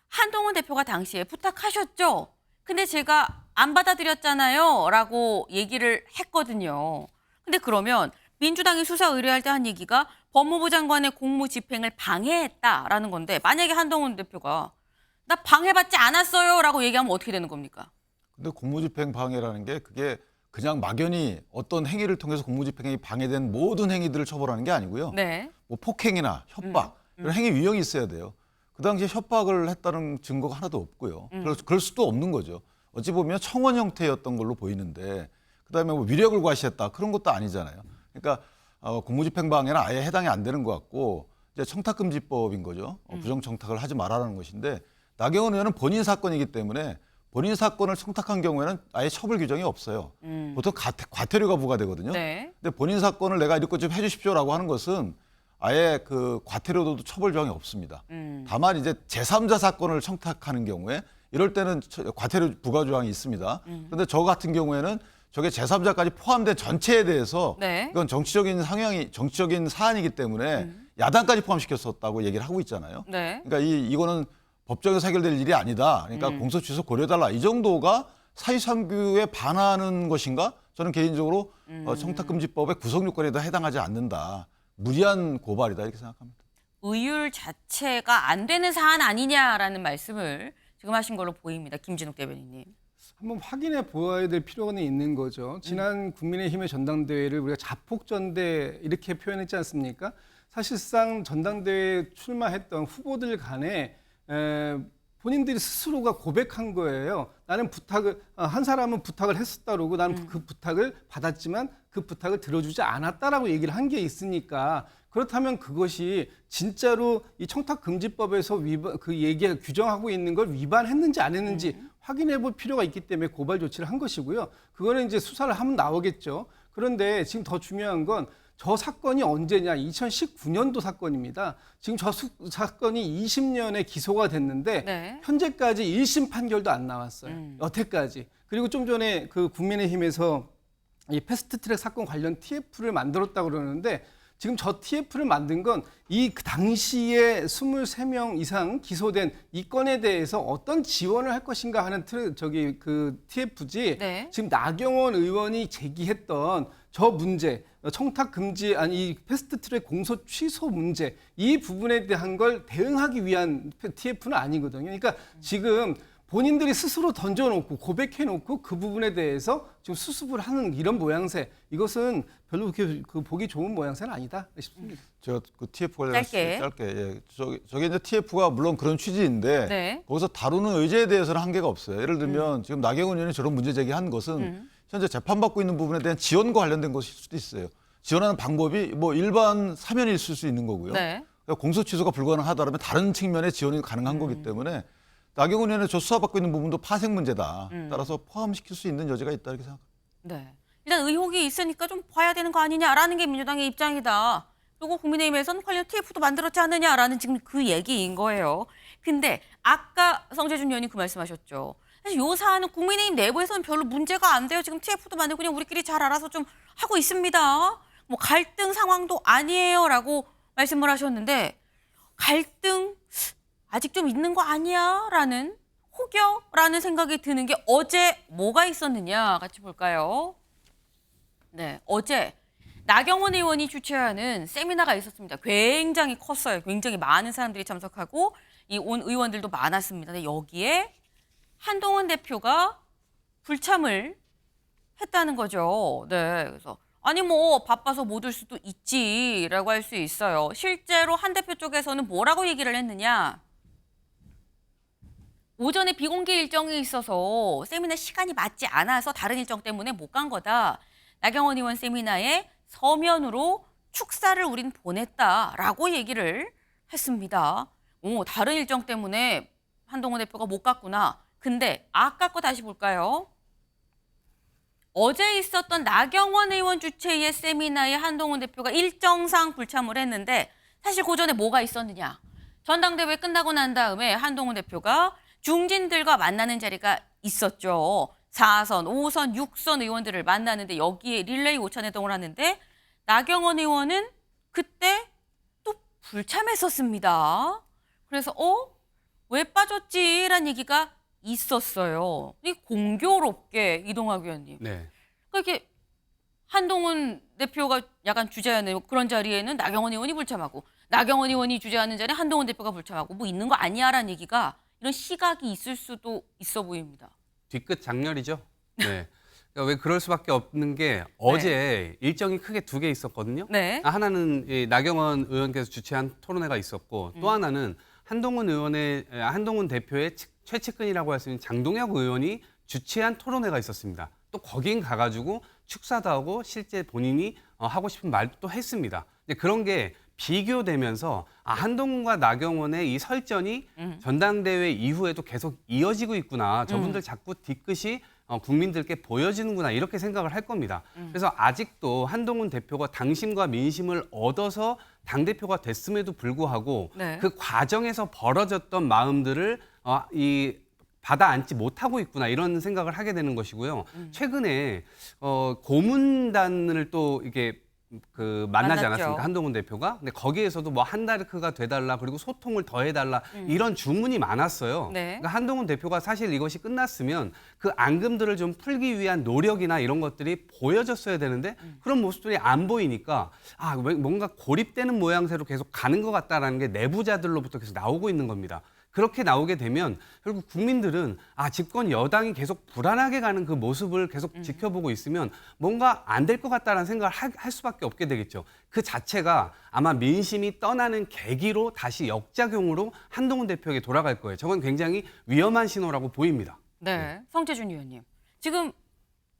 한동훈 대표가 당시에 부탁하셨죠? 근데 제가 안 받아들였잖아요. 라고 얘기를 했거든요. 근데 그러면 민주당이 수사 의뢰할 때 한 얘기가 법무부 장관의 공무 집행을 방해했다라는 건데 만약에 한동훈 대표가 나 방해받지 않았어요 라고 얘기하면 어떻게 되는 겁니까? 근데 공무집행 방해라는 게 그게 그냥 막연히 어떤 행위를 통해서 공무집행이 방해된 모든 행위들을 처벌하는 게 아니고요. 네. 뭐 폭행이나 협박 이런 행위 유형이 있어야 돼요. 그 당시에 협박을 했다는 증거가 하나도 없고요. 그럴 수도 없는 거죠. 어찌 보면 청원 형태였던 걸로 보이는데 그다음에 뭐 위력을 과시했다 그런 것도 아니잖아요. 그러니까 공무집행 방해는 아예 해당이 안 되는 것 같고 이제 청탁금지법인 거죠. 부정청탁을 하지 말라는 것인데 나경원 의원은 본인 사건이기 때문에 본인 사건을 청탁한 경우에는 아예 처벌 규정이 없어요. 보통 과태료가 부과되거든요. 네. 근데 본인 사건을 내가 이렇게 좀 해주십시오라고 하는 것은 아예 그 과태료도 처벌 조항이 없습니다. 다만 이제 제3자 사건을 청탁하는 경우에 이럴 때는 과태료 부과 조항이 있습니다. 그런데 저 같은 경우에는 저게 제3자까지 포함된 전체에 대해서 네. 이건 정치적인 사안이기 때문에 야당까지 포함시켰었다고 얘기를 하고 있잖아요. 네. 그러니까 이거는 법정에서 해결될 일이 아니다. 그러니까 공소 취소 고려해달라. 이 정도가 사유상규에 반하는 것인가? 저는 개인적으로 청탁금지법의 구성 요건에도 해당하지 않는다. 무리한 고발이다 이렇게 생각합니다. 의율 자체가 안 되는 사안 아니냐라는 말씀을 지금 하신 걸로 보입니다. 김진욱 대변인님. 한번 확인해 보아야 될 필요가 있는 거죠. 지난 국민의힘의 전당대회를 우리가 자폭전대 이렇게 표현했지 않습니까? 사실상 전당대회에 출마했던 후보들 간에 본인들이 스스로가 고백한 거예요. 나는 한 사람은 부탁을 했었다고 나는 그 부탁을 받았지만 그 부탁을 들어주지 않았다라고 얘기를 한 게 있으니까 그렇다면 그것이 진짜로 이 청탁금지법에서 규정하고 있는 걸 위반했는지 안 했는지 확인해 볼 필요가 있기 때문에 고발 조치를 한 것이고요. 그거는 이제 수사를 하면 나오겠죠. 그런데 지금 더 중요한 건 저 사건이 언제냐? 2019년도 사건입니다. 지금 저 사건이 20년에 기소가 됐는데 네. 현재까지 1심 판결도 안 나왔어요. 여태까지. 그리고 좀 전에 그 국민의힘에서 이 패스트트랙 사건 관련 TF를 만들었다고 그러는데 지금 저 TF를 만든 건 이 당시에 23명 이상 기소된 이 건에 대해서 어떤 지원을 할 것인가 하는 그 TF지. 네. 지금 나경원 의원이 제기했던 저 문제, 청탁 금지 아니 패스트트랙 공소 취소 문제 이 부분에 대한 걸 대응하기 위한 TF는 아니거든요. 그러니까 지금 본인들이 스스로 던져놓고 고백해놓고 그 부분에 대해서 지금 수습을 하는 이런 모양새 이것은 별로 그렇게 보기 좋은 모양새는 아니다 싶습니다. 제가 그 TF 관련해서 짧게 저게 이제 TF가 물론 그런 취지인데 네. 거기서 다루는 의제에 대해서는 한계가 없어요. 예를 들면 지금 나경원 의원이 저런 문제 제기한 것은 현재 재판받고 있는 부분에 대한 지원과 관련된 것일 수도 있어요. 지원하는 방법이 뭐 일반 사면이 있을 수 있는 거고요. 네. 그러니까 공소 취소가 불가능하다면 다른 측면의 지원이 가능한 거기 때문에 나경원 의원의 저 수사받고 있는 부분도 파생 문제다. 따라서 포함시킬 수 있는 여지가 있다 이렇게 생각합니다. 네. 일단 의혹이 있으니까 좀 봐야 되는 거 아니냐라는 게 민주당의 입장이다. 그리고 국민의힘에서는 관련 TF도 만들었지 않느냐라는 지금 그 얘기인 거예요. 근데 아까 성재준 의원님 그 말씀하셨죠. 사실 요 사안은 국민의힘 내부에서는 별로 문제가 안 돼요. 지금 TF도 만들고 그냥 우리끼리 잘 알아서 좀 하고 있습니다. 뭐 갈등 상황도 아니에요라고 말씀을 하셨는데 갈등 아직 좀 있는 거 아니야? 라는 혹여라는 생각이 드는 게 어제 뭐가 있었느냐 같이 볼까요? 네, 어제 나경원 의원이 주최하는 세미나가 있었습니다. 굉장히 컸어요. 굉장히 많은 사람들이 참석하고 이 온 의원들도 많았습니다. 근데 여기에 한동훈 대표가 불참을 했다는 거죠. 네, 그래서 아니 뭐 바빠서 못 올 수도 있지라고 할 수 있어요. 실제로 한 대표 쪽에서는 뭐라고 얘기를 했느냐? 오전에 비공개 일정이 있어서 세미나 시간이 맞지 않아서 다른 일정 때문에 못 간 거다. 나경원 의원 세미나에 서면으로 축사를 우린 보냈다라고 얘기를 했습니다. 다른 일정 때문에 한동훈 대표가 못 갔구나. 근데 아까 거 다시 볼까요? 어제 있었던 나경원 의원 주최의 세미나에 한동훈 대표가 일정상 불참을 했는데 사실 그 전에 뭐가 있었느냐. 전당대회 끝나고 난 다음에 한동훈 대표가 중진들과 만나는 자리가 있었죠. 4선, 5선, 6선 의원들을 만나는데 여기에 릴레이 오찬회동을 하는데 나경원 의원은 그때 또 불참했었습니다. 그래서 왜 빠졌지라는 얘기가 있었어요. 이 공교롭게 이동학 의원님. 네. 그러니까 이렇게 한동훈 대표가 약간 주재하는 그런 자리에는 나경원 의원이 불참하고 나경원 의원이 주재하는 자리에 한동훈 대표가 불참하고 뭐 있는 거 아니야라는 얘기가 이런 시각이 있을 수도 있어 보입니다. 뒤끝 장렬이죠. 네. 그러니까 왜 그럴 수밖에 없는 게 어제 일정이 크게 두 개 있었거든요. 네. 하나는 이 나경원 의원께서 주최한 토론회가 있었고 또 하나는 한동훈 대표의 최측근이라고 할 수 있는 장동혁 의원이 주최한 토론회가 있었습니다. 또 거긴 가가지고 축사도 하고 실제 본인이 하고 싶은 말도 또 했습니다. 근데 그런 게 비교되면서 한동훈과 나경원의 이 설전이 전당대회 이후에도 계속 이어지고 있구나. 저분들 자꾸 뒤끝이 국민들께 보여지는구나 이렇게 생각을 할 겁니다. 그래서 아직도 한동훈 대표가 당심과 민심을 얻어서 당대표가 됐음에도 불구하고 네. 그 과정에서 벌어졌던 마음들을 받아 안지 못하고 있구나 이런 생각을 하게 되는 것이고요. 최근에 고문단을 또 이게 만나지 만났죠. 않았습니까? 한동훈 대표가. 근데 거기에서도 뭐 한다르크가 돼달라 그리고 소통을 더해달라 이런 주문이 많았어요. 네. 그러니까 한동훈 대표가 사실 이것이 끝났으면 그 앙금들을 좀 풀기 위한 노력이나 이런 것들이 보여졌어야 되는데 그런 모습들이 안 보이니까 뭔가 고립되는 모양새로 계속 가는 것 같다라는 게 내부자들로부터 계속 나오고 있는 겁니다. 그렇게 나오게 되면 결국 국민들은 집권 여당이 계속 불안하게 가는 그 모습을 계속 지켜보고 있으면 뭔가 안 될 것 같다는 생각을 할 수밖에 없게 되겠죠. 그 자체가 아마 민심이 떠나는 계기로 다시 역작용으로 한동훈 대표에게 돌아갈 거예요. 저건 굉장히 위험한 신호라고 보입니다. 네. 성재준 의원님. 지금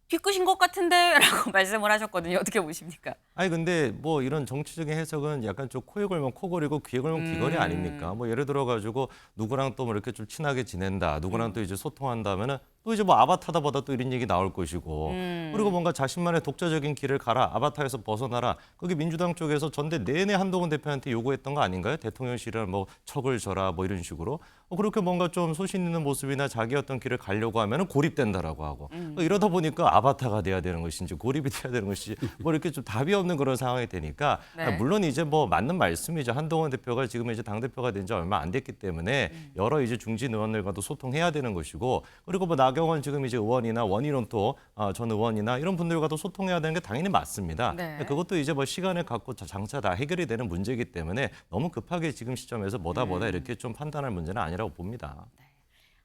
뒤끝인 것 같은데 라고 말씀을 하셨거든요. 어떻게 보십니까? 아니 근데 뭐 이런 정치적인 해석은 약간 좀 코에 걸면 코걸이고 귀에 걸면 귀걸이 아닙니까? 뭐 예를 들어 가지고 누구랑 또 뭐 이렇게 좀 친하게 지낸다, 누구랑 또 이제 소통한다면은 또 이제 뭐 아바타다 보다 또 이런 얘기 나올 것이고 그리고 뭔가 자신만의 독자적인 길을 가라, 아바타에서 벗어나라. 그게 민주당 쪽에서 전대 내내 한동훈 대표한테 요구했던 거 아닌가요? 대통령실을 뭐 척을 져라 뭐 이런 식으로. 그렇게 뭔가 좀 소신 있는 모습이나 자기 어떤 길을 가려고 하면은 고립된다라고 하고 이러다 보니까 아바타가 돼야 되는 것인지 고립이 돼야 되는 것인지 뭐 이렇게 좀 답이 없는 그런 상황이 되니까 네. 물론 이제 뭐 맞는 말씀이죠. 한동훈 대표가 지금 이제 당 대표가 된 지 얼마 안 됐기 때문에 여러 이제 중진 의원들과도 소통해야 되는 것이고 그리고 뭐 나경원 지금 이제 의원이나 원희룡 또 전 의원이나 이런 분들과도 소통해야 되는 게 당연히 맞습니다. 네. 그것도 이제 뭐 시간을 갖고 장차 다 해결이 되는 문제이기 때문에 너무 급하게 지금 시점에서 뭐다 이렇게 좀 판단할 문제는 아니라고 봅니다.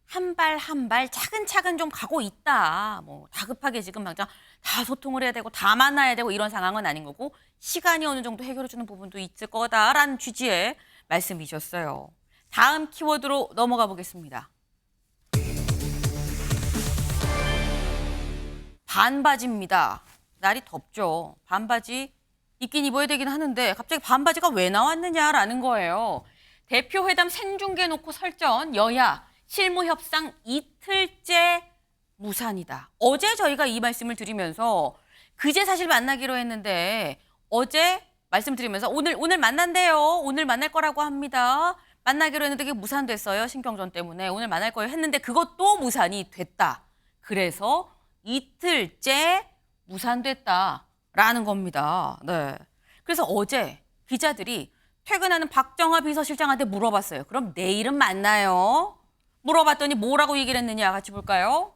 한 발 한 발 차근차근 좀 가고 있다. 뭐 다급하게 지금 당장 다 소통을 해야 되고 다 만나야 되고 이런 상황은 아닌 거고 시간이 어느 정도 해결해주는 부분도 있을 거다라는 취지의 말씀이셨어요. 다음 키워드로 넘어가 보겠습니다. 반바지입니다. 날이 덥죠. 반바지 입긴 입어야 되긴 하는데 갑자기 반바지가 왜 나왔느냐라는 거예요. 대표회담 생중계 놓고 설전 여야 실무 협상 이틀째 무산이다. 어제 저희가 이 말씀을 드리면서 그제 사실 만나기로 했는데 어제 말씀드리면서 오늘 만난대요. 오늘 만날 거라고 합니다. 만나기로 했는데 그게 무산됐어요. 신경전 때문에 오늘 만날 거예요 했는데 그것도 무산이 됐다. 그래서 이틀째 무산됐다라는 겁니다. 네. 그래서 어제 기자들이 퇴근하는 박정화 비서실장한테 물어봤어요. 그럼 내일은 만나요? 물어봤더니 뭐라고 얘기를 했느냐 같이 볼까요?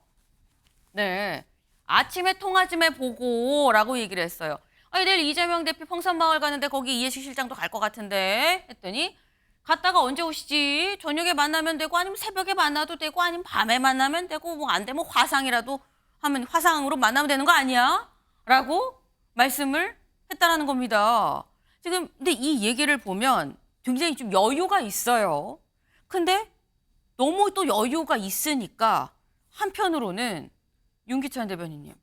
네, 아침에 통화 좀 해보고라고 얘기를 했어요. 내일 이재명 대표 평산마을 가는데 거기 이해식 실장도 갈 것 같은데 했더니 갔다가 언제 오시지? 저녁에 만나면 되고 아니면 새벽에 만나도 되고 아니면 밤에 만나면 되고 뭐 안 되면 화상이라도 하면 화상으로 만나면 되는 거 아니야? 라고 말씀을 했다라는 겁니다. 지금 근데 이 얘기를 보면 굉장히 좀 여유가 있어요. 근데 너무 또 여유가 있으니까 한편으로는 윤기찬 대변인님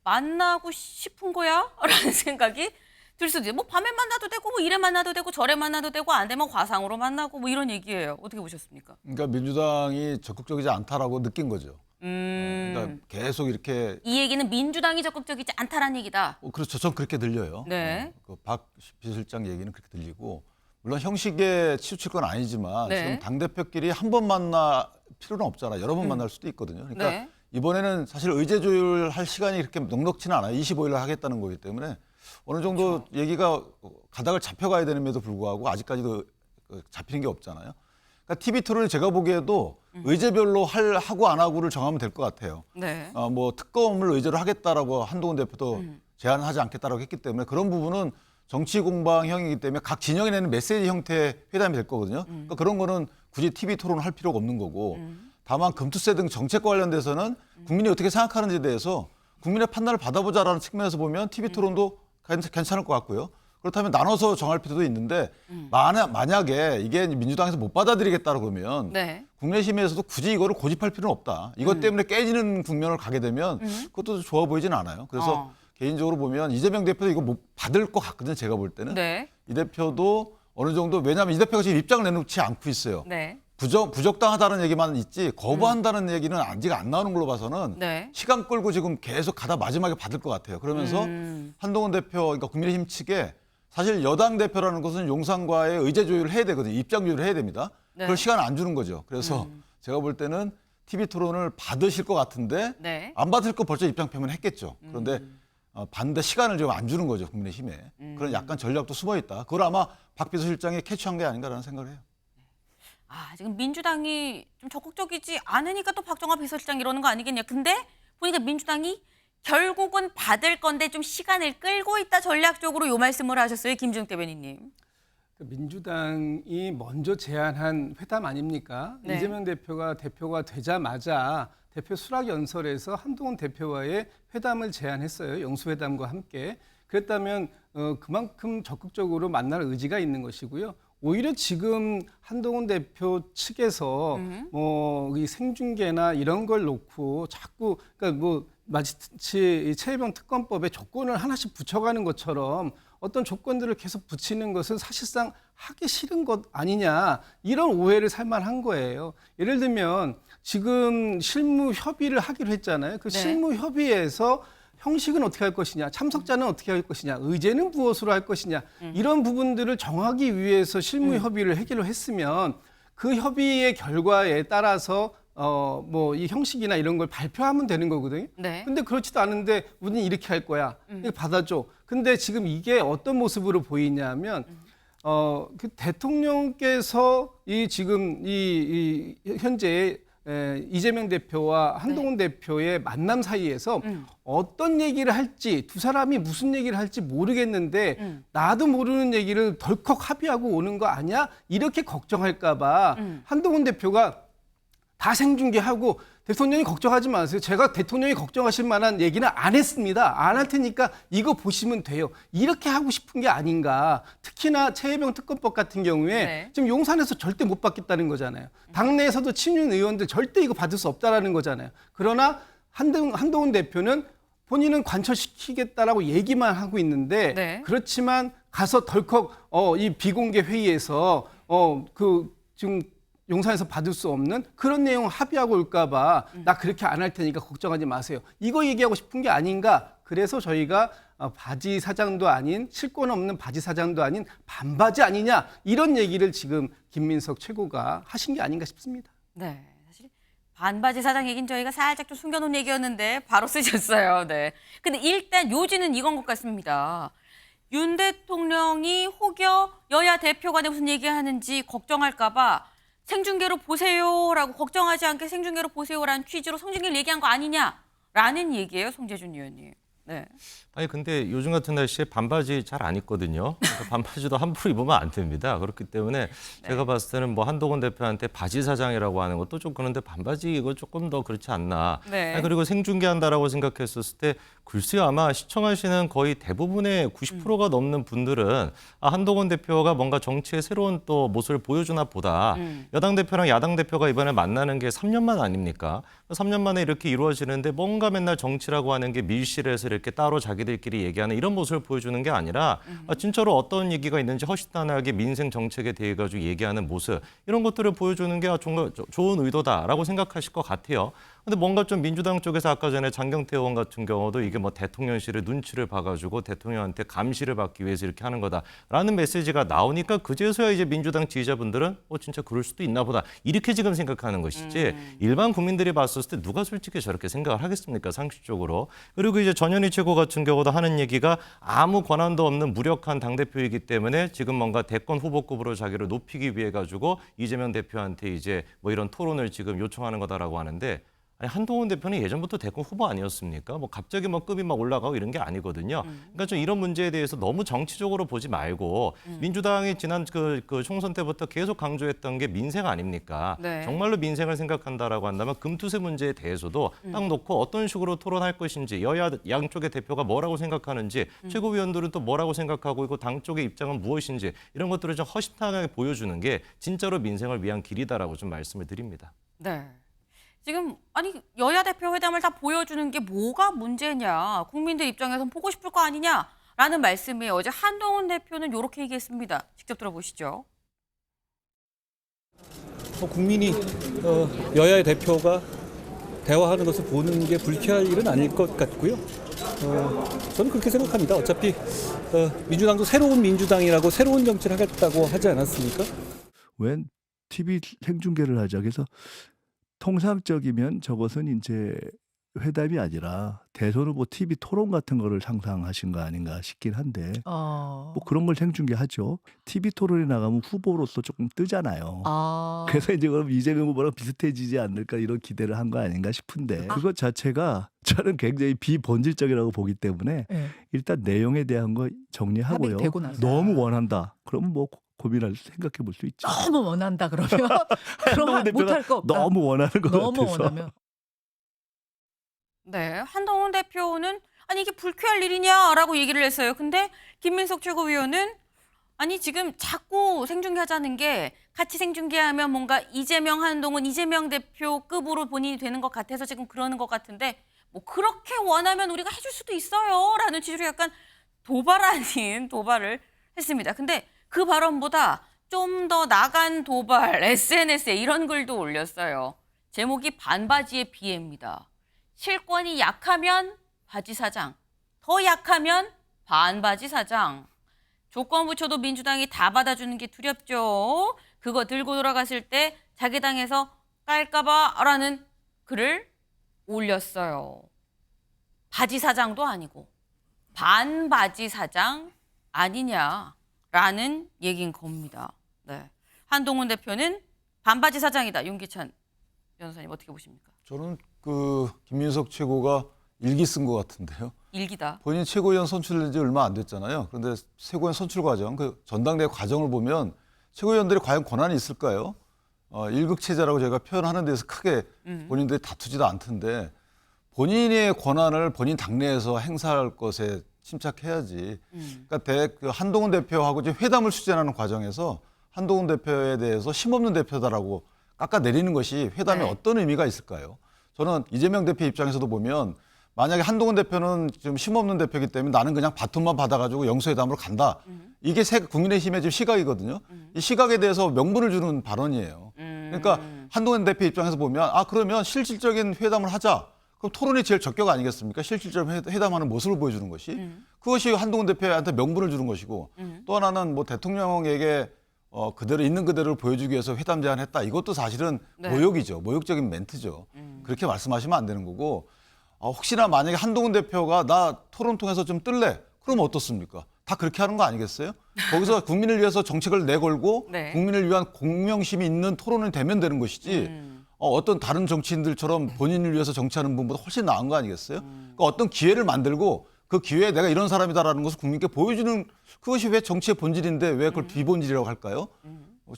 만나고 싶은 거야? 라는 생각이 들 수도 있어요. 뭐 밤에 만나도 되고 뭐 이래 만나도 되고 저래 만나도 되고 안 되면 화상으로 만나고 뭐 이런 얘기예요. 어떻게 보셨습니까? 그러니까 민주당이 적극적이지 않다라고 느낀 거죠. 그러니까 계속 이렇게 이 얘기는 민주당이 적극적이지 않다라는 얘기다. 그렇죠. 전 그렇게 들려요. 네. 박 비서실장 얘기는 그렇게 들리고 물론 형식에 치우칠 건 아니지만 네. 지금 당대표끼리 한 번 만날 필요는 없잖아. 여러 번 만날 수도 있거든요. 그러니까 네. 이번에는 사실 의제 조율할 시간이 그렇게 넉넉치는 않아요. 25일 날 하겠다는 거기 때문에 어느 정도 얘기가 가닥을 잡혀가야 되는데도 불구하고 아직까지도 잡히는 게 없잖아요. 그러니까 TV 토론을 제가 보기에도 의제별로 하고 안 하고를 정하면 될 것 같아요. 네. 뭐 특검을 의제로 하겠다라고 한동훈 대표도 제안하지 않겠다라고 했기 때문에 그런 부분은 정치 공방형이기 때문에 각 진영이 내는 메시지 형태의 회담이 될 거거든요. 그러니까 그런 거는 굳이 TV 토론을 할 필요가 없는 거고 다만 금투세 등 정책과 관련돼서는 국민이 어떻게 생각하는지에 대해서 국민의 판단을 받아보자라는 측면에서 보면 TV 토론도 괜찮을 것 같고요. 그렇다면 나눠서 정할 필요도 있는데 만약에 이게 민주당에서 못 받아들이겠다고 그러면 네. 국내심에서도 굳이 이거를 고집할 필요는 없다. 이것 때문에 깨지는 국면을 가게 되면 그것도 좋아 보이진 않아요. 그래서 개인적으로 보면 이재명 대표도 이거 못 받을 것 같거든요. 제가 볼 때는. 네. 이 대표도 어느 정도 왜냐하면 이 대표가 지금 입장을 내놓지 않고 있어요. 네. 부적당하다는 얘기만 있지 거부한다는 얘기는 아직 안 나오는 걸로 봐서는 네. 시간 끌고 지금 계속 가다 마지막에 받을 것 같아요. 그러면서 한동훈 대표, 그러니까 국민의힘 측에 사실 여당 대표라는 것은 용산과의 의제 조율을 해야 되거든요. 입장 조율을 해야 됩니다. 네. 그걸 시간을 안 주는 거죠. 그래서 제가 볼 때는 TV 토론을 받으실 것 같은데 네. 안 받을 거 벌써 입장 표명했겠죠. 그런데 반대 시간을 좀 안 주는 거죠. 국민의힘에. 그런 약간 전략도 숨어 있다. 그걸 아마 박 비서실장이 캐치한 게 아닌가라는 생각을 해요. 아, 지금 민주당이 좀 적극적이지 않으니까 또 박정화 비서실장 이러는 거 아니겠냐. 근데 보니까 민주당이 결국은 받을 건데 좀 시간을 끌고 있다 전략적으로 요 말씀을 하셨어요. 김준욱 대변인님. 민주당이 먼저 제안한 회담 아닙니까? 네. 이재명 대표가 되자마자 대표 수락 연설에서 한동훈 대표와의 회담을 제안했어요. 영수회담과 함께. 그랬다면 그만큼 적극적으로 만날 의지가 있는 것이고요. 오히려 지금 한동훈 대표 측에서 이 생중계나 이런 걸 놓고 자꾸 그러니까 마치 이 최혜병 특검법에 조건을 하나씩 붙여가는 것처럼 어떤 조건들을 계속 붙이는 것은 사실상 하기 싫은 것 아니냐 이런 오해를 살만한 거예요. 예를 들면 지금 실무 협의를 하기로 했잖아요. 그 네. 실무 협의에서 형식은 어떻게 할 것이냐, 참석자는 어떻게 할 것이냐, 의제는 무엇으로 할 것이냐 이런 부분들을 정하기 위해서 실무 협의를 하기로 했으면 그 협의의 결과에 따라서 이 형식이나 이런 걸 발표하면 되는 거거든요. 네. 근데 그렇지도 않은데 우리는 이렇게 할 거야. 이거 받아줘. 근데 지금 이게 어떤 모습으로 보이냐면 그 대통령께서 이 현재 이재명 대표와 한동훈 대표의 만남 사이에서 어떤 얘기를 할지 두 사람이 무슨 얘기를 할지 모르겠는데 나도 모르는 얘기를 덜컥 합의하고 오는 거 아니야? 이렇게 걱정할까 봐 한동훈 대표가 다 생중계하고 대통령이 걱정하지 마세요. 제가 대통령이 걱정하실 만한 얘기는 안 했습니다. 안 할 테니까 이거 보시면 돼요. 이렇게 하고 싶은 게 아닌가. 특히나 최혜병 특검법 같은 경우에 네. 지금 용산에서 절대 못 받겠다는 거잖아요. 당내에서도 친윤 의원들 절대 이거 받을 수 없다라는 거잖아요. 그러나 한동훈 대표는 본인은 관철시키겠다라고 얘기만 하고 있는데 네. 그렇지만 가서 덜컥 이 비공개 회의에서 지금 용산에서 받을 수 없는 그런 내용 합의하고 올까 봐 나 그렇게 안 할 테니까 걱정하지 마세요. 이거 얘기하고 싶은 게 아닌가. 그래서 저희가 바지 사장도 아닌 실권 없는 바지 사장도 아닌 반바지 아니냐 이런 얘기를 지금 김민석 최고가 하신 게 아닌가 싶습니다. 네. 사실 반바지 사장 얘기는 저희가 살짝 좀 숨겨놓은 얘기였는데 바로 쓰셨어요. 네. 근데 일단 요지는 이건 것 같습니다. 윤 대통령이 혹여 여야 대표 간에 무슨 얘기하는지 걱정할까 봐 생중계로 보세요라고 걱정하지 않게 생중계로 보세요라는 취지로 성중계를 얘기한 거 아니냐라는 얘기예요. 송재준 의원님. 네. 아니 근데 요즘 같은 날씨에 반바지 잘 안 입거든요. 그래서 반바지도 함부로 입으면 안 됩니다. 그렇기 때문에 제가 봤을 때는 한동훈 대표한테 바지 사장이라고 하는 것도 좀 그런데 반바지 이거 조금 더 그렇지 않나. 네. 아니, 그리고 생중계한다라고 생각했었을 때 글쎄요 아마 시청하시는 거의 대부분의 90%가 넘는 분들은 한동훈 대표가 뭔가 정치의 새로운 또 모습을 보여주나 보다. 여당 대표랑 야당 대표가 이번에 만나는 게 3년만 아닙니까? 3년 만에 이렇게 이루어지는데 뭔가 맨날 정치라고 하는 게 밀실에서 이렇게 따로 자기들끼리 얘기하는 이런 모습을 보여주는 게 아니라 진짜로 어떤 얘기가 있는지 허심탄회하게 민생 정책에 대해 가지고 얘기하는 모습 이런 것들을 보여주는 게 정말 좋은 의도다라고 생각하실 것 같아요. 근데 뭔가 좀 민주당 쪽에서 아까 전에 장경태 의원 같은 경우도 이게 대통령실의 눈치를 봐가지고 대통령한테 감시를 받기 위해서 이렇게 하는 거다라는 메시지가 나오니까 그제서야 이제 민주당 지지자분들은 진짜 그럴 수도 있나 보다 이렇게 지금 생각하는 것이지 일반 국민들이 봤을 때 누가 솔직히 저렇게 생각을 하겠습니까 상식적으로. 그리고 이제 전현희 최고 같은 경우도 하는 얘기가 아무 권한도 없는 무력한 당대표이기 때문에 지금 뭔가 대권 후보급으로 자기를 높이기 위해 가지고 이재명 대표한테 이제 이런 토론을 지금 요청하는 거다라고 하는데 아니, 한동훈 대표는 예전부터 대권 후보 아니었습니까? 갑자기 급이 올라가고 이런 게 아니거든요. 그러니까 좀 이런 문제에 대해서 너무 정치적으로 보지 말고 민주당이 지난 그 총선 때부터 계속 강조했던 게 민생 아닙니까? 네. 정말로 민생을 생각한다라고 한다면 금투세 문제에 대해서도 딱 놓고 어떤 식으로 토론할 것인지 여야 양쪽의 대표가 뭐라고 생각하는지 최고위원들은 또 뭐라고 생각하고 있고 당 쪽의 입장은 무엇인지 이런 것들을 좀 허심탄회하게 보여주는 게 진짜로 민생을 위한 길이다라고 좀 말씀을 드립니다. 네. 지금 여야 대표 회담을 다 보여주는 게 뭐가 문제냐. 국민들 입장에선 보고 싶을 거 아니냐. 라는 말씀에 어제 한동훈 대표는 이렇게 얘기했습니다. 직접 들어보시죠. 국민이 여야의 대표가 대화하는 것을 보는 게 불쾌할 일은 아닐 것 같고요. 저는 그렇게 생각합니다. 어차피 민주당도 새로운 민주당이라고 새로운 정치를 하겠다고 하지 않았습니까? 웬 TV 생중계를 하자. 그래서 통상적이면 저것은 이제 회담이 아니라 대선 후보 TV 토론 같은 거를 상상하신 거 아닌가 싶긴 한데 뭐 그런 걸 생중계하죠. TV 토론에 나가면 후보로서 조금 뜨잖아요. 그래서 이제 그럼 이재명 후보랑 비슷해지지 않을까 이런 기대를 한 거 아닌가 싶은데 그것 자체가 저는 굉장히 비본질적이라고 보기 때문에 일단 내용에 대한 거 정리하고요. 너무 원한다. 그럼 뭐 고민할 생각해 볼 수 있죠. 너무 원한다 그러면 그럼 못할 거 없다. 너무 원하는 것 너무 같아서. 원하면. 네, 한동훈 대표는 아니 이게 불쾌할 일이냐라고 얘기를 했어요. 근데 김민석 최고위원은 아니 지금 자꾸 생중계하자는 게 같이 생중계하면 뭔가 이재명, 한동훈, 이재명 대표급으로 본인이 되는 것 같아서 지금 그러는 것 같은데 뭐 그렇게 원하면 우리가 해줄 수도 있어요 라는 취지로 약간 도발 아닌 도발을 했습니다. 근데 그 발언보다 좀 더 나간 도발, SNS에 이런 글도 올렸어요. 제목이 반바지의 비애입니다. 실권이 약하면 바지 사장, 더 약하면 반바지 사장. 조건 부처도 민주당이 다 받아주는 게 두렵죠. 그거 들고 돌아갔을 때 자기 당에서 깔까봐라는 글을 올렸어요. 바지 사장도 아니고 반바지 사장 아니냐라는 얘기인 겁니다. 네. 한동훈 대표는 반바지 사장이다. 윤기찬 변호사님 어떻게 보십니까? 저는 그 김민석 최고가 일기 쓴 것 같은데요. 일기다. 본인 최고위원 선출된 지 얼마 안 됐잖아요. 그런데 최고위원 선출 과정, 그 전당대회 과정을 보면 최고위원들이 과연 권한이 있을까요? 일극체제라고 저희가 표현하는 데서 크게 본인들이 다투지도 않던데 본인의 권한을 본인 당내에서 행사할 것에 침착해야지. 그러니까 그 한동훈 대표하고 이제 회담을 추진하는 과정에서 한동훈 대표에 대해서 힘없는 대표다라고 깎아내리는 것이 회담에 어떤 의미가 있을까요? 저는 이재명 대표 입장에서도 보면 만약에 한동훈 대표는 지금 힘없는 대표이기 때문에 나는 그냥 바톤만 받아가지고 영수회담으로 간다. 이게 국민의힘의 지금 시각이거든요. 이 시각에 대해서 명분을 주는 발언이에요. 그러니까 한동훈 대표 입장에서 보면 그러면 실질적인 회담을 하자. 그럼 토론이 제일 적격 아니겠습니까? 실질적인 회담하는 모습을 보여주는 것이. 그것이 한동훈 대표한테 명분을 주는 것이고 또 하나는 뭐 대통령에게 그대로 있는 그대로를 보여주기 위해서 회담 제안했다. 이것도 사실은 모욕이죠. 모욕적인 멘트죠. 그렇게 말씀하시면 안 되는 거고 혹시나 만약에 한동훈 대표가 나 토론 통해서 좀 뜰래? 그러면 어떻습니까? 다 그렇게 하는 거 아니겠어요? 거기서 국민을 위해서 정책을 내걸고 국민을 위한 공명심이 있는 토론이 되면 되는 것이지 어떤 다른 정치인들처럼 본인을 위해서 정치하는 분보다 훨씬 나은 거 아니겠어요? 그러니까 어떤 기회를 만들고 그 기회에 내가 이런 사람이다라는 것을 국민께 보여주는 그것이 왜 정치의 본질인데 왜 그걸 비본질이라고 할까요?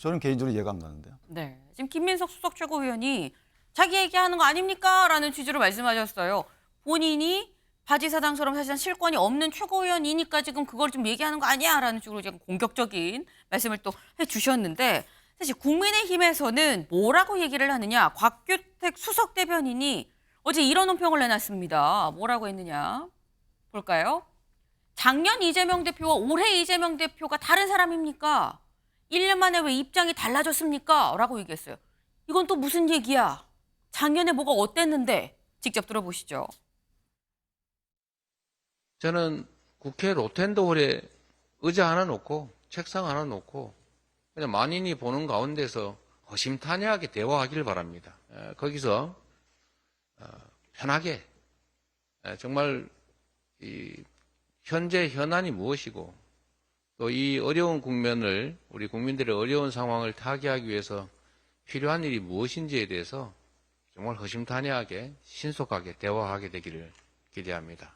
저는 개인적으로 이해가 안 가는데요. 네, 지금 김민석 수석 최고위원이 자기 얘기하는 거 아닙니까? 라는 취지로 말씀하셨어요. 본인이 바지 사장처럼 사실은 실권이 없는 최고위원이니까 지금 그걸 좀 얘기하는 거 아니야? 라는 식으로 지금 공격적인 말씀을 또 해주셨는데 사실 국민의힘에서는 뭐라고 얘기를 하느냐. 곽규택 수석 대변인이 어제 이런 논평을 내놨습니다. 뭐라고 했느냐. 볼까요? 작년 이재명 대표와 올해 이재명 대표가 다른 사람입니까? 1년 만에 왜 입장이 달라졌습니까? 라고 얘기했어요. 이건 또 무슨 얘기야? 작년에 뭐가 어땠는데? 직접 들어보시죠. 저는 국회 로텐더홀에 의자 하나 놓고 책상 하나 놓고 그냥 만인이 보는 가운데서 허심탄회하게 대화하길 바랍니다. 거기서 편하게 정말 이 현재 현안이 무엇이고 또 이 어려운 국면을 우리 국민들의 어려운 상황을 타개하기 위해서 필요한 일이 무엇인지에 대해서 정말 허심탄회하게 신속하게 대화하게 되기를 기대합니다.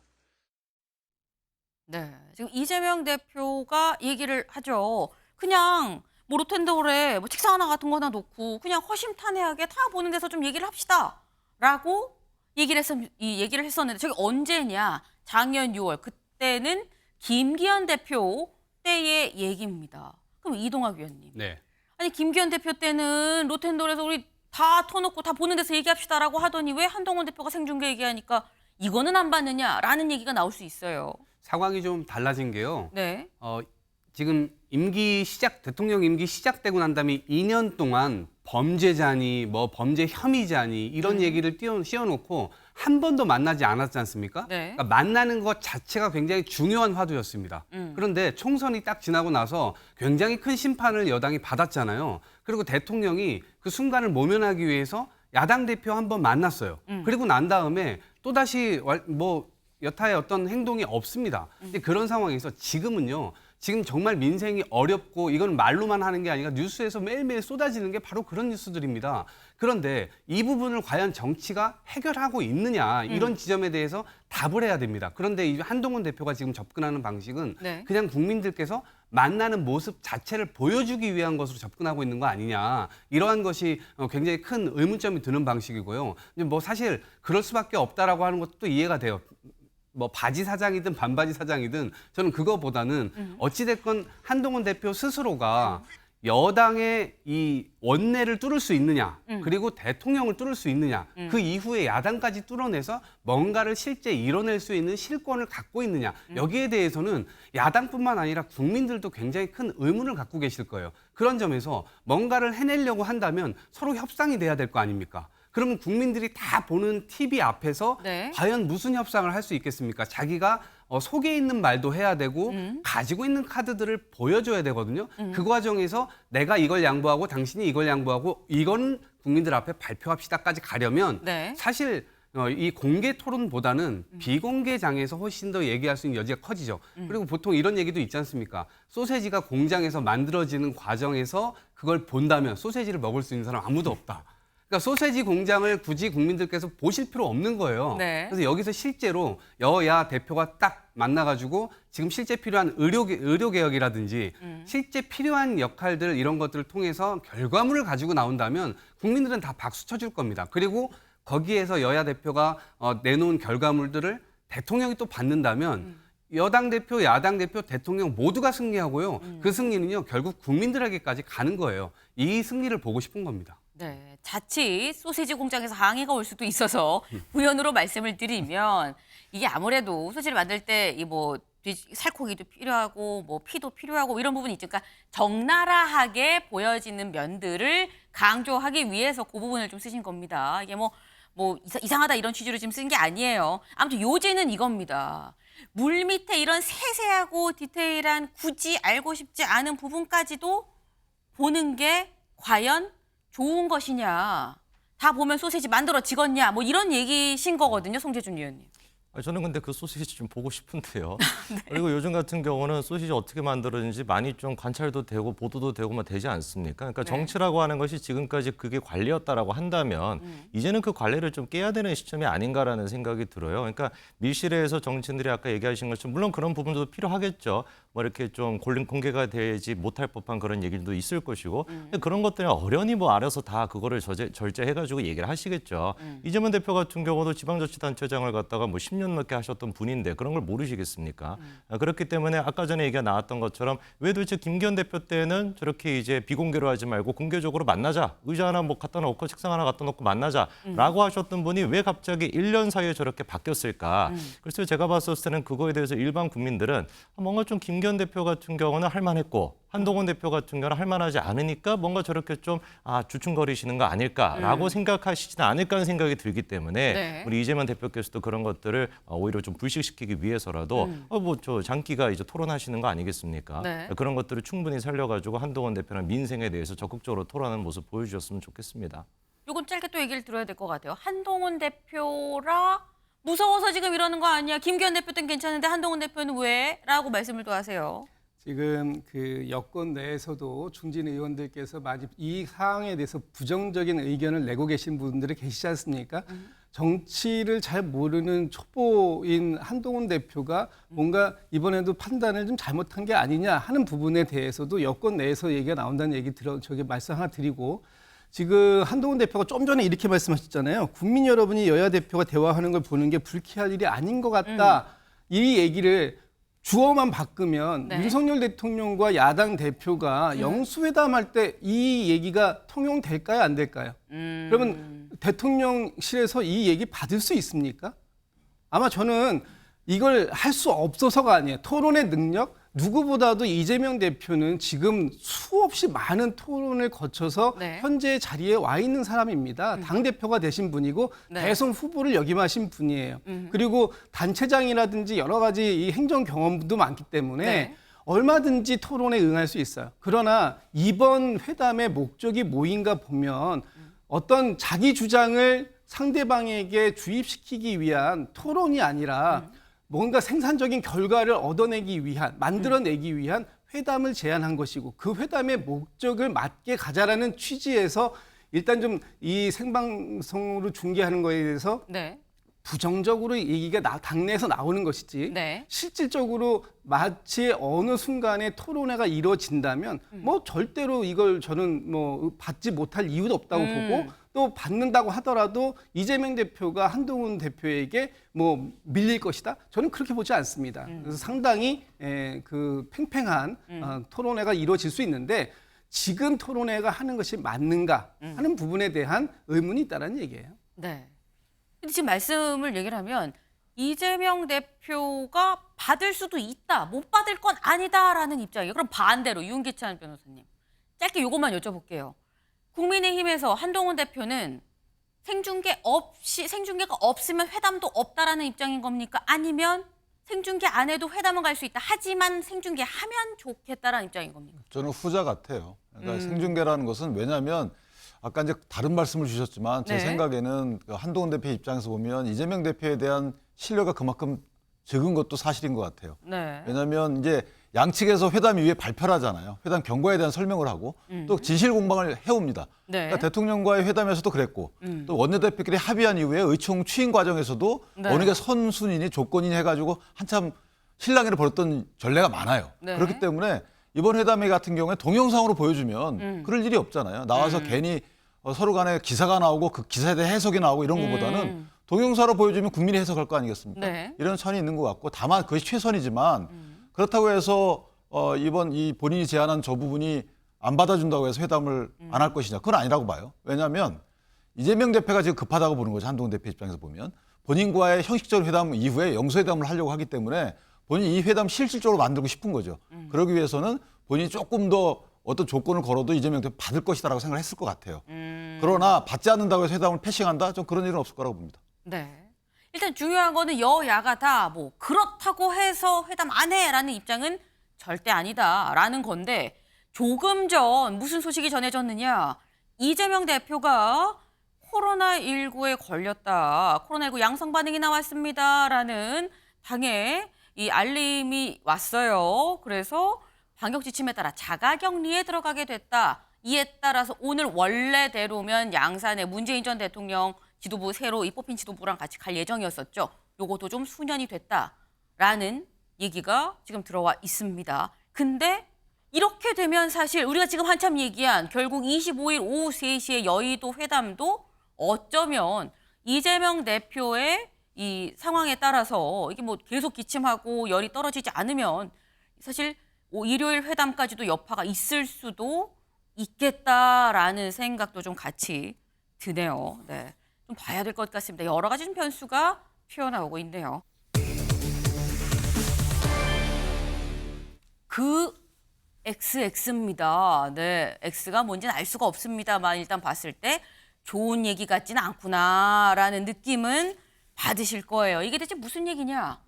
네, 지금 이재명 대표가 얘기를 하죠. 그냥 뭐 로텐더홀에 뭐 책상 하나 같은 거 하나 놓고 그냥 허심탄회하게 다 보는 데서 좀 얘기를 합시다라고 얘기를 했었는데 저게 언제냐? 작년 6월 그때는 김기현 대표 때의 얘기입니다. 그럼 이동학 위원님. 네. 아니 김기현 대표 때는 로텐더홀에서 우리 다 터놓고 다 보는 데서 얘기합시다라고 하더니 왜 한동훈 대표가 생중계 얘기하니까 이거는 안 받느냐라는 얘기가 나올 수 있어요. 상황이 좀 달라진 게요. 네. 지금 대통령 임기 시작되고 난 다음에 2년 동안 범죄자니 뭐 범죄 혐의자니 이런 얘기를 씌워놓고 한 번도 만나지 않았지 않습니까? 네. 그러니까 만나는 것 자체가 굉장히 중요한 화두였습니다. 그런데 총선이 딱 지나고 나서 굉장히 큰 심판을 여당이 받았잖아요. 그리고 대통령이 그 순간을 모면하기 위해서 야당 대표 한 번 만났어요. 그리고 난 다음에 또다시 여타의 어떤 행동이 없습니다. 근데 그런 상황에서 지금은요. 지금 정말 민생이 어렵고 이건 말로만 하는 게 아니라 뉴스에서 매일매일 쏟아지는 게 바로 그런 뉴스들입니다. 그런데 이 부분을 과연 정치가 해결하고 있느냐 이런 지점에 대해서 답을 해야 됩니다. 그런데 이 한동훈 대표가 지금 접근하는 방식은 네. 그냥 국민들께서 만나는 모습 자체를 보여주기 위한 것으로 접근하고 있는 거 아니냐. 이러한 것이 굉장히 큰 의문점이 드는 방식이고요. 뭐 사실 그럴 수밖에 없다라고 하는 것도 이해가 돼요. 뭐 바지 사장이든 반바지 사장이든 저는 그거보다는 어찌됐건 한동훈 대표 스스로가 여당의 이 원내를 뚫을 수 있느냐 그리고 대통령을 뚫을 수 있느냐 그 이후에 야당까지 뚫어내서 뭔가를 실제 이뤄낼 수 있는 실권을 갖고 있느냐 여기에 대해서는 야당뿐만 아니라 국민들도 굉장히 큰 의문을 갖고 계실 거예요. 그런 점에서 뭔가를 해내려고 한다면 서로 협상이 돼야 될 거 아닙니까? 그러면 국민들이 다 보는 TV 앞에서 네. 과연 무슨 협상을 할 수 있겠습니까? 자기가 속에 있는 말도 해야 되고 가지고 있는 카드들을 보여줘야 되거든요. 그 과정에서 내가 이걸 양보하고 당신이 이걸 양보하고 이건 국민들 앞에 발표합시다까지 가려면 네. 사실 이 공개 토론보다는 비공개장에서 훨씬 더 얘기할 수 있는 여지가 커지죠. 그리고 보통 이런 얘기도 있지 않습니까? 소세지가 공장에서 만들어지는 과정에서 그걸 본다면 소세지를 먹을 수 있는 사람 아무도 없다. 그러니까 소세지 공장을 굳이 국민들께서 보실 필요 없는 거예요. 네. 그래서 여기서 실제로 여야 대표가 딱 만나가지고 지금 실제 필요한 의료개혁이라든지 실제 필요한 역할들 이런 것들을 통해서 결과물을 가지고 나온다면 국민들은 다 박수 쳐줄 겁니다. 그리고 거기에서 여야 대표가 내놓은 결과물들을 대통령이 또 받는다면 여당 대표, 야당 대표, 대통령 모두가 승리하고요. 그 승리는요 결국 국민들에게까지 가는 거예요. 이 승리를 보고 싶은 겁니다. 네, 자칫 소시지 공장에서 항의가 올 수도 있어서 부연으로 말씀을 드리면 이게 아무래도 소시지를 만들 때 이 뭐 살코기도 필요하고 뭐 피도 필요하고 이런 부분이 있죠. 그러니까 적나라하게 보여지는 면들을 강조하기 위해서 그 부분을 좀 쓰신 겁니다. 이게 뭐 이상하다 이런 취지로 지금 쓴 게 아니에요. 아무튼 요지는 이겁니다. 물 밑에 이런 세세하고 디테일한 굳이 알고 싶지 않은 부분까지도 보는 게 과연 좋은 것이냐. 다 보면 소시지 만들어지겠냐. 뭐 이런 얘기신 거거든요. 송재준 의원님. 저는 근데 그 소시지 좀 보고 싶은데요. 네. 그리고 요즘 같은 경우는 소시지 어떻게 만들어지는지 많이 좀 관찰도 되고 보도도 되고 뭐 되지 않습니까? 그러니까 네. 정치라고 하는 것이 지금까지 그게 관리였다라고 한다면 이제는 그 관리를 좀 깨야 되는 시점이 아닌가라는 생각이 들어요. 그러니까 밀실에서 정치인들이 아까 얘기하신 것처럼 물론 그런 부분도 필요하겠죠. 뭐 이렇게 좀 공개가 되지 못할 법한 그런 얘기도 있을 것이고 그런 것들이 어련히 뭐 알아서 다 그거를 절제해가지고 얘기를 하시겠죠. 이재명 대표 같은 경우도 지방자치단체장을 갖다가 뭐 10년 넘게 하셨던 분인데 그런 걸 모르시겠습니까? 그렇기 때문에 아까 전에 얘기가 나왔던 것처럼 왜 도대체 김기현 대표 때는 저렇게 이제 비공개로 하지 말고 공개적으로 만나자. 의자 하나 뭐 갖다 놓고 책상 하나 갖다 놓고 만나자라고 하셨던 분이 왜 갑자기 1년 사이에 저렇게 바뀌었을까? 그래서 제가 봤을 때는 그거에 대해서 일반 국민들은 뭔가 좀 김기현 대표 같은 경우는 할 만했고 한동훈 대표 같은 경우는 할 만하지 않으니까 뭔가 저렇게 좀 주춤거리시는 거 아닐까라고 생각하시지는 않을까 하는 생각이 들기 때문에 네. 우리 이재명 대표께서도 그런 것들을 오히려 좀 불식시키기 위해서라도 저 장기가 이제 토론하시는 거 아니겠습니까? 네. 그런 것들을 충분히 살려가지고 한동훈 대표는 민생에 대해서 적극적으로 토론하는 모습 보여주셨으면 좋겠습니다. 요건 짧게 또 얘기를 들어야 될 것 같아요. 한동훈 대표라 무서워서 지금 이러는 거 아니야. 김기현 대표 때는 괜찮은데 한동훈 대표는 왜? 라고 말씀을 또 하세요. 지금 그 여권 내에서도 중진 의원들께서 많이 이 사항에 대해서 부정적인 의견을 내고 계신 분들이 계시지 않습니까? 정치를 잘 모르는 초보인 한동훈 대표가 뭔가 이번에도 판단을 좀 잘못한 게 아니냐 하는 부분에 대해서도 여권 내에서 얘기가 나온다는 얘기 저기 말씀 하나 드리고 지금 한동훈 대표가 좀 전에 이렇게 말씀하셨잖아요. 국민 여러분이 여야 대표가 대화하는 걸 보는 게 불쾌할 일이 아닌 것 같다. 이 얘기를 주어만 바꾸면 네. 윤석열 대통령과 야당 대표가 영수회담할 때 이 얘기가 통용될까요? 안 될까요? 그러면 대통령실에서 이 얘기 받을 수 있습니까? 아마 저는 이걸 할 수 없어서가 아니에요. 토론의 능력, 누구보다도 이재명 대표는 지금 수없이 많은 토론을 거쳐서 네. 현재 자리에 와 있는 사람입니다. 당대표가 되신 분이고 네. 대선 후보를 역임하신 분이에요. 그리고 단체장이라든지 여러 가지 이 행정 경험도 많기 때문에 네. 얼마든지 토론에 응할 수 있어요. 그러나 이번 회담의 목적이 뭐인가 보면 어떤 자기 주장을 상대방에게 주입시키기 위한 토론이 아니라 뭔가 생산적인 결과를 얻어내기 위한, 만들어내기 위한 회담을 제안한 것이고 그 회담의 목적을 맞게 가자라는 취지에서 일단 좀 이 생방송으로 중계하는 거에 대해서 네. 부정적으로 얘기가 당내에서 나오는 것이지 네. 실질적으로 마치 어느 순간에 토론회가 이루어진다면 뭐 절대로 이걸 저는 뭐 받지 못할 이유도 없다고 보고 또 받는다고 하더라도 이재명 대표가 한동훈 대표에게 뭐 밀릴 것이다. 저는 그렇게 보지 않습니다. 그래서 상당히 그 팽팽한 토론회가 이루어질 수 있는데 지금 토론회가 하는 것이 맞는가 하는 부분에 대한 의문이 있다는 얘기예요. 네. 근데 지금 말씀을 얘기를 하면 이재명 대표가 받을 수도 있다, 못 받을 건 아니다라는 입장이에요. 그럼 반대로 윤기찬 변호사님, 짧게 이것만 여쭤볼게요. 국민의힘에서 한동훈 대표는 생중계가 없으면 회담도 없다라는 입장인 겁니까? 아니면 생중계 안 해도 회담은 갈 수 있다. 하지만 생중계하면 좋겠다라는 입장인 겁니까? 저는 후자 같아요. 그러니까 생중계라는 것은 왜냐하면 아까 이제 다른 말씀을 주셨지만 제 네. 생각에는 그 한동훈 대표 입장에서 보면 이재명 대표에 대한 신뢰가 그만큼 적은 것도 사실인 것 같아요. 네. 왜냐하면 이제 양측에서 회담 이후에 발표를 하잖아요. 회담 경과에 대한 설명을 하고 또 진실 공방을 해옵니다. 네. 그러니까 대통령과의 회담에서도 그랬고 또 원내대표끼리 합의한 이후에 의총 추인 과정에서도 네. 어느 게 선순위니 조건이니 해가지고 한참 실랑이를 벌였던 전례가 많아요. 네. 그렇기 때문에 이번 회담회 같은 경우에 동영상으로 보여주면 그럴 일이 없잖아요. 나와서 괜히 서로 간에 기사가 나오고 그 기사에 대해 해석이 나오고 이런 것보다는 동영상으로 보여주면 국민이 해석할 거 아니겠습니까? 네. 이런 선이 있는 것 같고 다만 그것이 최선이지만 그렇다고 해서 이번 이 본인이 제안한 저 부분이 안 받아준다고 해서 회담을 안 할 것이냐. 그건 아니라고 봐요. 왜냐하면 이재명 대표가 지금 급하다고 보는 거죠. 한동훈 대표 입장에서 보면. 본인과의 형식적 회담 이후에 영수회담을 하려고 하기 때문에 본인이 이 회담 실질적으로 만들고 싶은 거죠. 그러기 위해서는 본인이 조금 더 어떤 조건을 걸어도 이재명 대표 받을 것이다라고 생각을 했을 것 같아요. 그러나 받지 않는다고 해서 회담을 패싱한다? 좀 그런 일은 없을 거라고 봅니다. 네. 일단 중요한 거는 여야가 다 뭐 그렇다고 해서 회담 안 해라는 입장은 절대 아니다라는 건데 조금 전 무슨 소식이 전해졌느냐. 이재명 대표가 코로나19에 걸렸다. 코로나19 양성 반응이 나왔습니다라는 당에 이 알림이 왔어요. 그래서 방역 지침에 따라 자가격리에 들어가게 됐다. 이에 따라서 오늘 원래대로면 양산에 문재인 전 대통령 지도부 새로 이 뽑힌 지도부랑 같이 갈 예정이었었죠. 요것도 좀 수년이 됐다라는 얘기가 지금 들어와 있습니다. 근데 이렇게 되면 사실 우리가 지금 한참 얘기한 결국 25일 오후 3시에 여의도 회담도 어쩌면 이재명 대표의 이 상황에 따라서 이게 뭐 계속 기침하고 열이 떨어지지 않으면 사실 일요일 회담까지도 여파가 있을 수도 있겠다라는 생각도 좀 같이 드네요. 네. 좀 봐야 될 것 같습니다. 여러 가지 좀 변수가 튀어나오고 있네요. 그 XX입니다. 네, X가 뭔지는 알 수가 없습니다만 일단 봤을 때 좋은 얘기 같지는 않구나라는 느낌은 받으실 거예요. 이게 대체 무슨 얘기냐?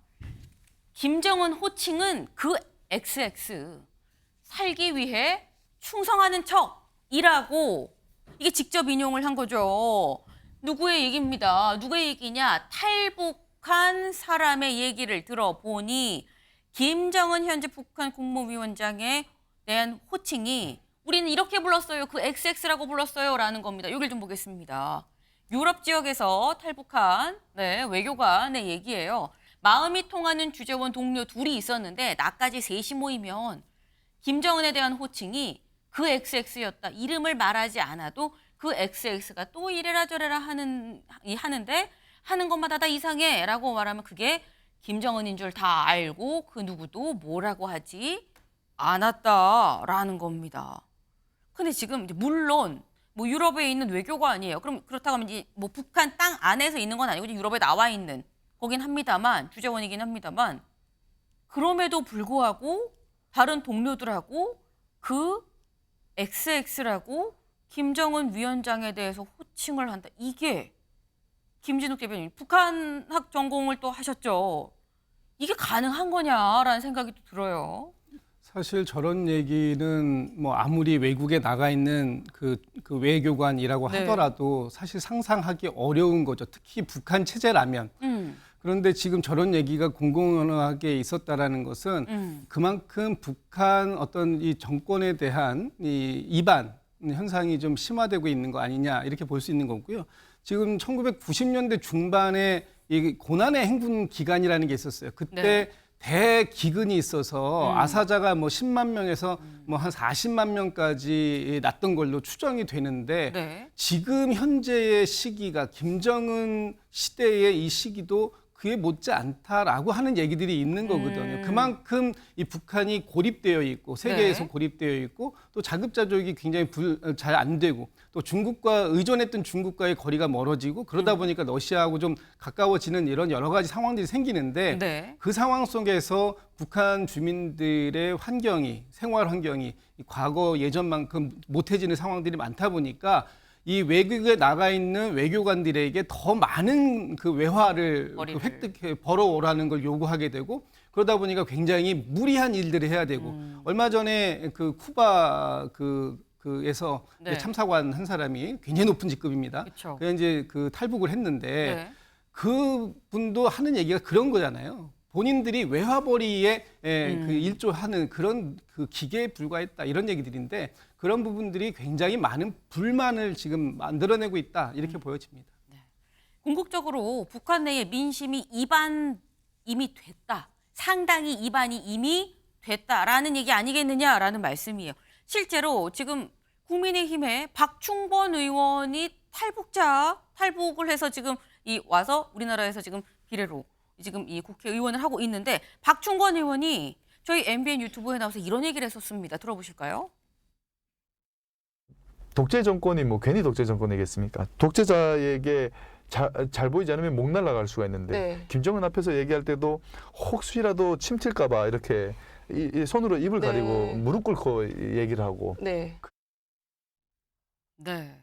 김정은 호칭은 그 XX, 살기 위해 충성하는 척이라고 이게 직접 인용을 한 거죠. 누구의 얘기입니다. 누구의 얘기냐? 탈북한 사람의 얘기를 들어보니 김정은 현재 북한 국무위원장에 대한 호칭이 우리는 이렇게 불렀어요. 그 XX라고 불렀어요. 라는 겁니다. 여기를 좀 보겠습니다. 유럽 지역에서 탈북한 외교관의 얘기예요. 마음이 통하는 주재원 동료 둘이 있었는데 나까지 셋이 모이면 김정은에 대한 호칭이 그 XX였다. 이름을 말하지 않아도 그 XX가 또 이래라 저래라 하는데 하는 것마다 다 이상해 라고 말하면 그게 김정은인 줄 다 알고 그 누구도 뭐라고 하지 않았다라는 겁니다. 근데 지금 이제 물론 뭐 유럽에 있는 외교관이에요. 그럼 그렇다고 하면 이제 뭐 북한 땅 안에서 있는 건 아니고 유럽에 나와 있는 거긴 합니다만 주재원이긴 합니다만 그럼에도 불구하고 다른 동료들하고 그 XX라고 김정은 위원장에 대해서 호칭을 한다. 이게 김진욱 대변인 북한학 전공을 또 하셨죠. 이게 가능한 거냐라는 생각이 또 들어요. 사실 저런 얘기는 뭐 아무리 외국에 나가 있는 그 외교관이라고 네. 하더라도 사실 상상하기 어려운 거죠. 특히 북한 체제라면. 그런데 지금 저런 얘기가 공공연하게 있었다라는 것은 그만큼 북한 어떤 이 정권에 대한 이 이반 현상이 좀 심화되고 있는 거 아니냐 이렇게 볼 수 있는 거고요. 지금 1990년대 중반에 이 고난의 행군 기간이라는 게 있었어요. 그때 네. 대기근이 있어서 아사자가 뭐 10만 명에서 뭐 한 40만 명까지 났던 걸로 추정이 되는데 네. 지금 현재의 시기가 김정은 시대의 이 시기도 그에 못지 않다라고 하는 얘기들이 있는 거거든요. 그만큼 이 북한이 고립되어 있고 세계에서 네. 고립되어 있고 또 자급자족이 굉장히 잘 안 되고 또 중국과 의존했던 중국과의 거리가 멀어지고 그러다 보니까 러시아하고 좀 가까워지는 이런 여러 가지 상황들이 생기는데 네. 그 상황 속에서 북한 주민들의 환경이 생활 환경이 과거 예전만큼 못해지는 상황들이 많다 보니까 이 외국에 나가 있는 외교관들에게 더 많은 그 외화를 획득해 벌어오라는 걸 요구하게 되고 그러다 보니까 굉장히 무리한 일들을 해야 되고 얼마 전에 그 쿠바 그에서 네. 참사관 한 사람이 굉장히 높은 직급입니다. 그쵸. 그래 이제 그 탈북을 했는데 네. 그 분도 하는 얘기가 그런 거잖아요. 본인들이 외화벌이에 그 일조하는 그런 그 기계에 불과했다 이런 얘기들인데 그런 부분들이 굉장히 많은 불만을 지금 만들어내고 있다 이렇게 보여집니다. 궁극적으로 북한 내에 민심이 이미 됐다. 상당히 이반이 이미 됐다라는 얘기 아니겠느냐라는 말씀이에요. 실제로 지금 국민의힘의 박충권 의원이 탈북을 해서 지금 와서 우리나라에서 지금 비례로 지금 이 국회의원을 하고 있는데 박충권 의원이 저희 MBN 유튜브에 나와서 이런 얘기를 했었습니다. 들어보실까요? 독재 정권이 뭐 괜히 독재 정권이겠습니까? 독재자에게 잘 보이지 않으면 목 날아갈 수가 있는데 네. 김정은 앞에서 얘기할 때도 혹시라도 침튈까 봐 이렇게 이 손으로 입을 네. 가리고 무릎 꿇고 얘기를 하고 네. 네.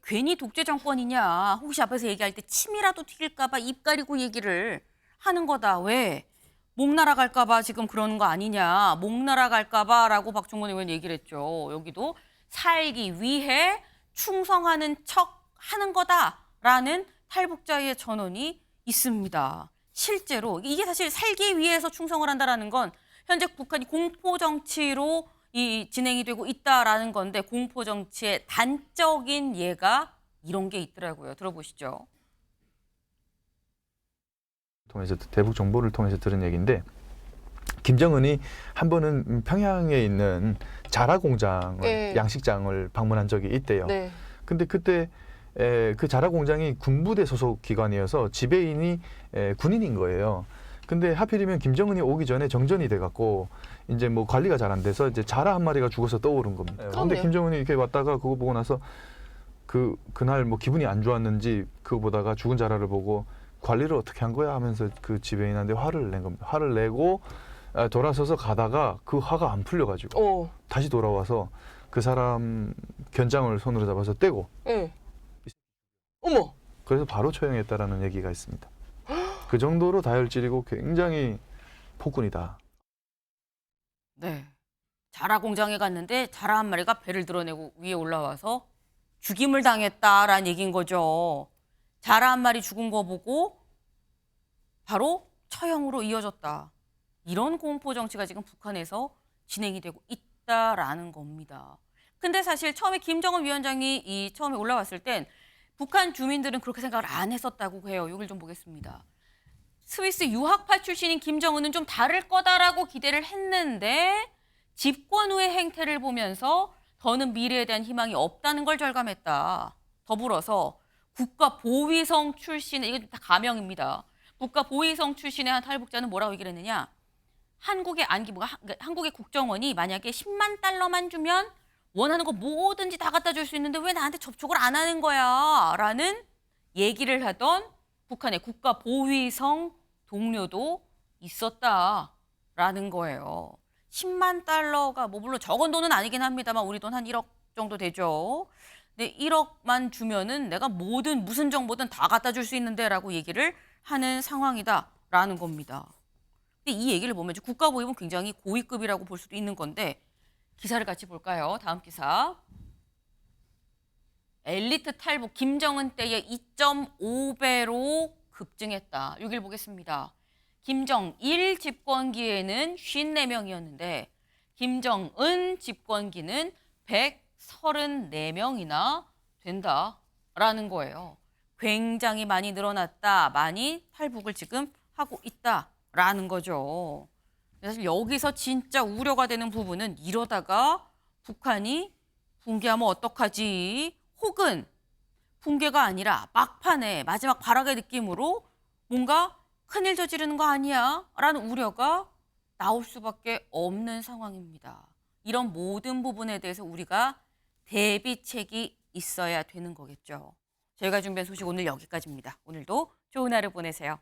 괜히 독재 정권이냐. 혹시 앞에서 얘기할 때 침이라도 튀길까 봐 입 가리고 얘기를 하는 거다. 왜? 목 날아갈까 봐 지금 그러는 거 아니냐. 목 날아갈까 봐라고 박충권 의원 얘기를 했죠. 여기도 살기 위해 충성하는 척 하는 거다라는 탈북자의 전언이 있습니다. 실제로 이게 사실 살기 위해서 충성을 한다라는 건 현재 북한이 공포 정치로 진행이 되고 있다라는 건데 공포 정치의 단적인 예가 이런 게 있더라고요. 들어보시죠. 통해서 대북 정보를 통해서 들은 얘기인데 김정은이 한 번은 평양에 있는 자라 공장을 네. 양식장을 방문한 적이 있대요. 네. 근데 그때 그 자라 공장이 군부대 소속 기관이어서 지배인이 군인인 거예요. 근데 하필이면 김정은이 오기 전에 정전이 돼갖고 이제 뭐 관리가 잘 안 돼서 이제 자라 한 마리가 죽어서 떠오른 겁니다. 근데 김정은이 이렇게 왔다가 그거 보고 나서 그날 뭐 기분이 안 좋았는지 그거 보다가 죽은 자라를 보고 관리를 어떻게 한 거야 하면서 그 지배인한테 화를 낸 겁니다. 화를 내고 돌아서서 가다가 그 화가 안 풀려가지고 다시 돌아와서 그 사람 견장을 손으로 잡아서 떼고 네. 어머. 그래서 바로 처형했다라는 얘기가 있습니다. 그 정도로 다혈질이고 굉장히 폭군이다. 네. 자라 공장에 갔는데 자라 한 마리가 배를 드러내고 위에 올라와서 죽임을 당했다라는 얘기인 거죠. 자라 한 마리 죽은 거 보고 바로 처형으로 이어졌다. 이런 공포 정치가 지금 북한에서 진행이 되고 있다라는 겁니다. 근데 사실 처음에 김정은 위원장이 처음에 올라왔을 땐 북한 주민들은 그렇게 생각을 안 했었다고 해요. 이걸 좀 보겠습니다. 스위스 유학파 출신인 김정은은 좀 다를 거다라고 기대를 했는데 집권 후의 행태를 보면서 더는 미래에 대한 희망이 없다는 걸 절감했다. 더불어서 국가보위성 출신의, 이거 다 가명입니다. 국가보위성 출신의 한 탈북자는 뭐라고 얘기를 했느냐. 한국의 국정원이 만약에 10만 달러만 주면 원하는 거 뭐든지 다 갖다 줄 수 있는데 왜 나한테 접촉을 안 하는 거야? 라는 얘기를 하던 북한의 국가 보위성 동료도 있었다라는 거예요. 10만 달러가 뭐 물론 적은 돈은 아니긴 합니다만 우리 돈 한 1억 정도 되죠. 근데 1억만 주면은 내가 무슨 정보든 다 갖다 줄 수 있는데라고 얘기를 하는 상황이다라는 겁니다. 근데 이 얘기를 보면 국가보위는 굉장히 고위급이라고 볼 수도 있는 건데 기사를 같이 볼까요? 다음 기사. 엘리트 탈북 김정은 때의 2.5배로 급증했다. 여기를 보겠습니다. 김정일 집권기에는 54명이었는데 김정은 집권기는 134명이나 된다라는 거예요. 굉장히 많이 늘어났다. 많이 탈북을 지금 하고 있다라는 거죠. 사실 여기서 진짜 우려가 되는 부분은 이러다가 북한이 붕괴하면 어떡하지? 혹은 붕괴가 아니라 막판에 마지막 발악의 느낌으로 뭔가 큰일 저지르는 거 아니야? 라는 우려가 나올 수밖에 없는 상황입니다. 이런 모든 부분에 대해서 우리가 대비책이 있어야 되는 거겠죠. 저희가 준비한 소식 오늘 여기까지입니다. 오늘도 좋은 하루 보내세요.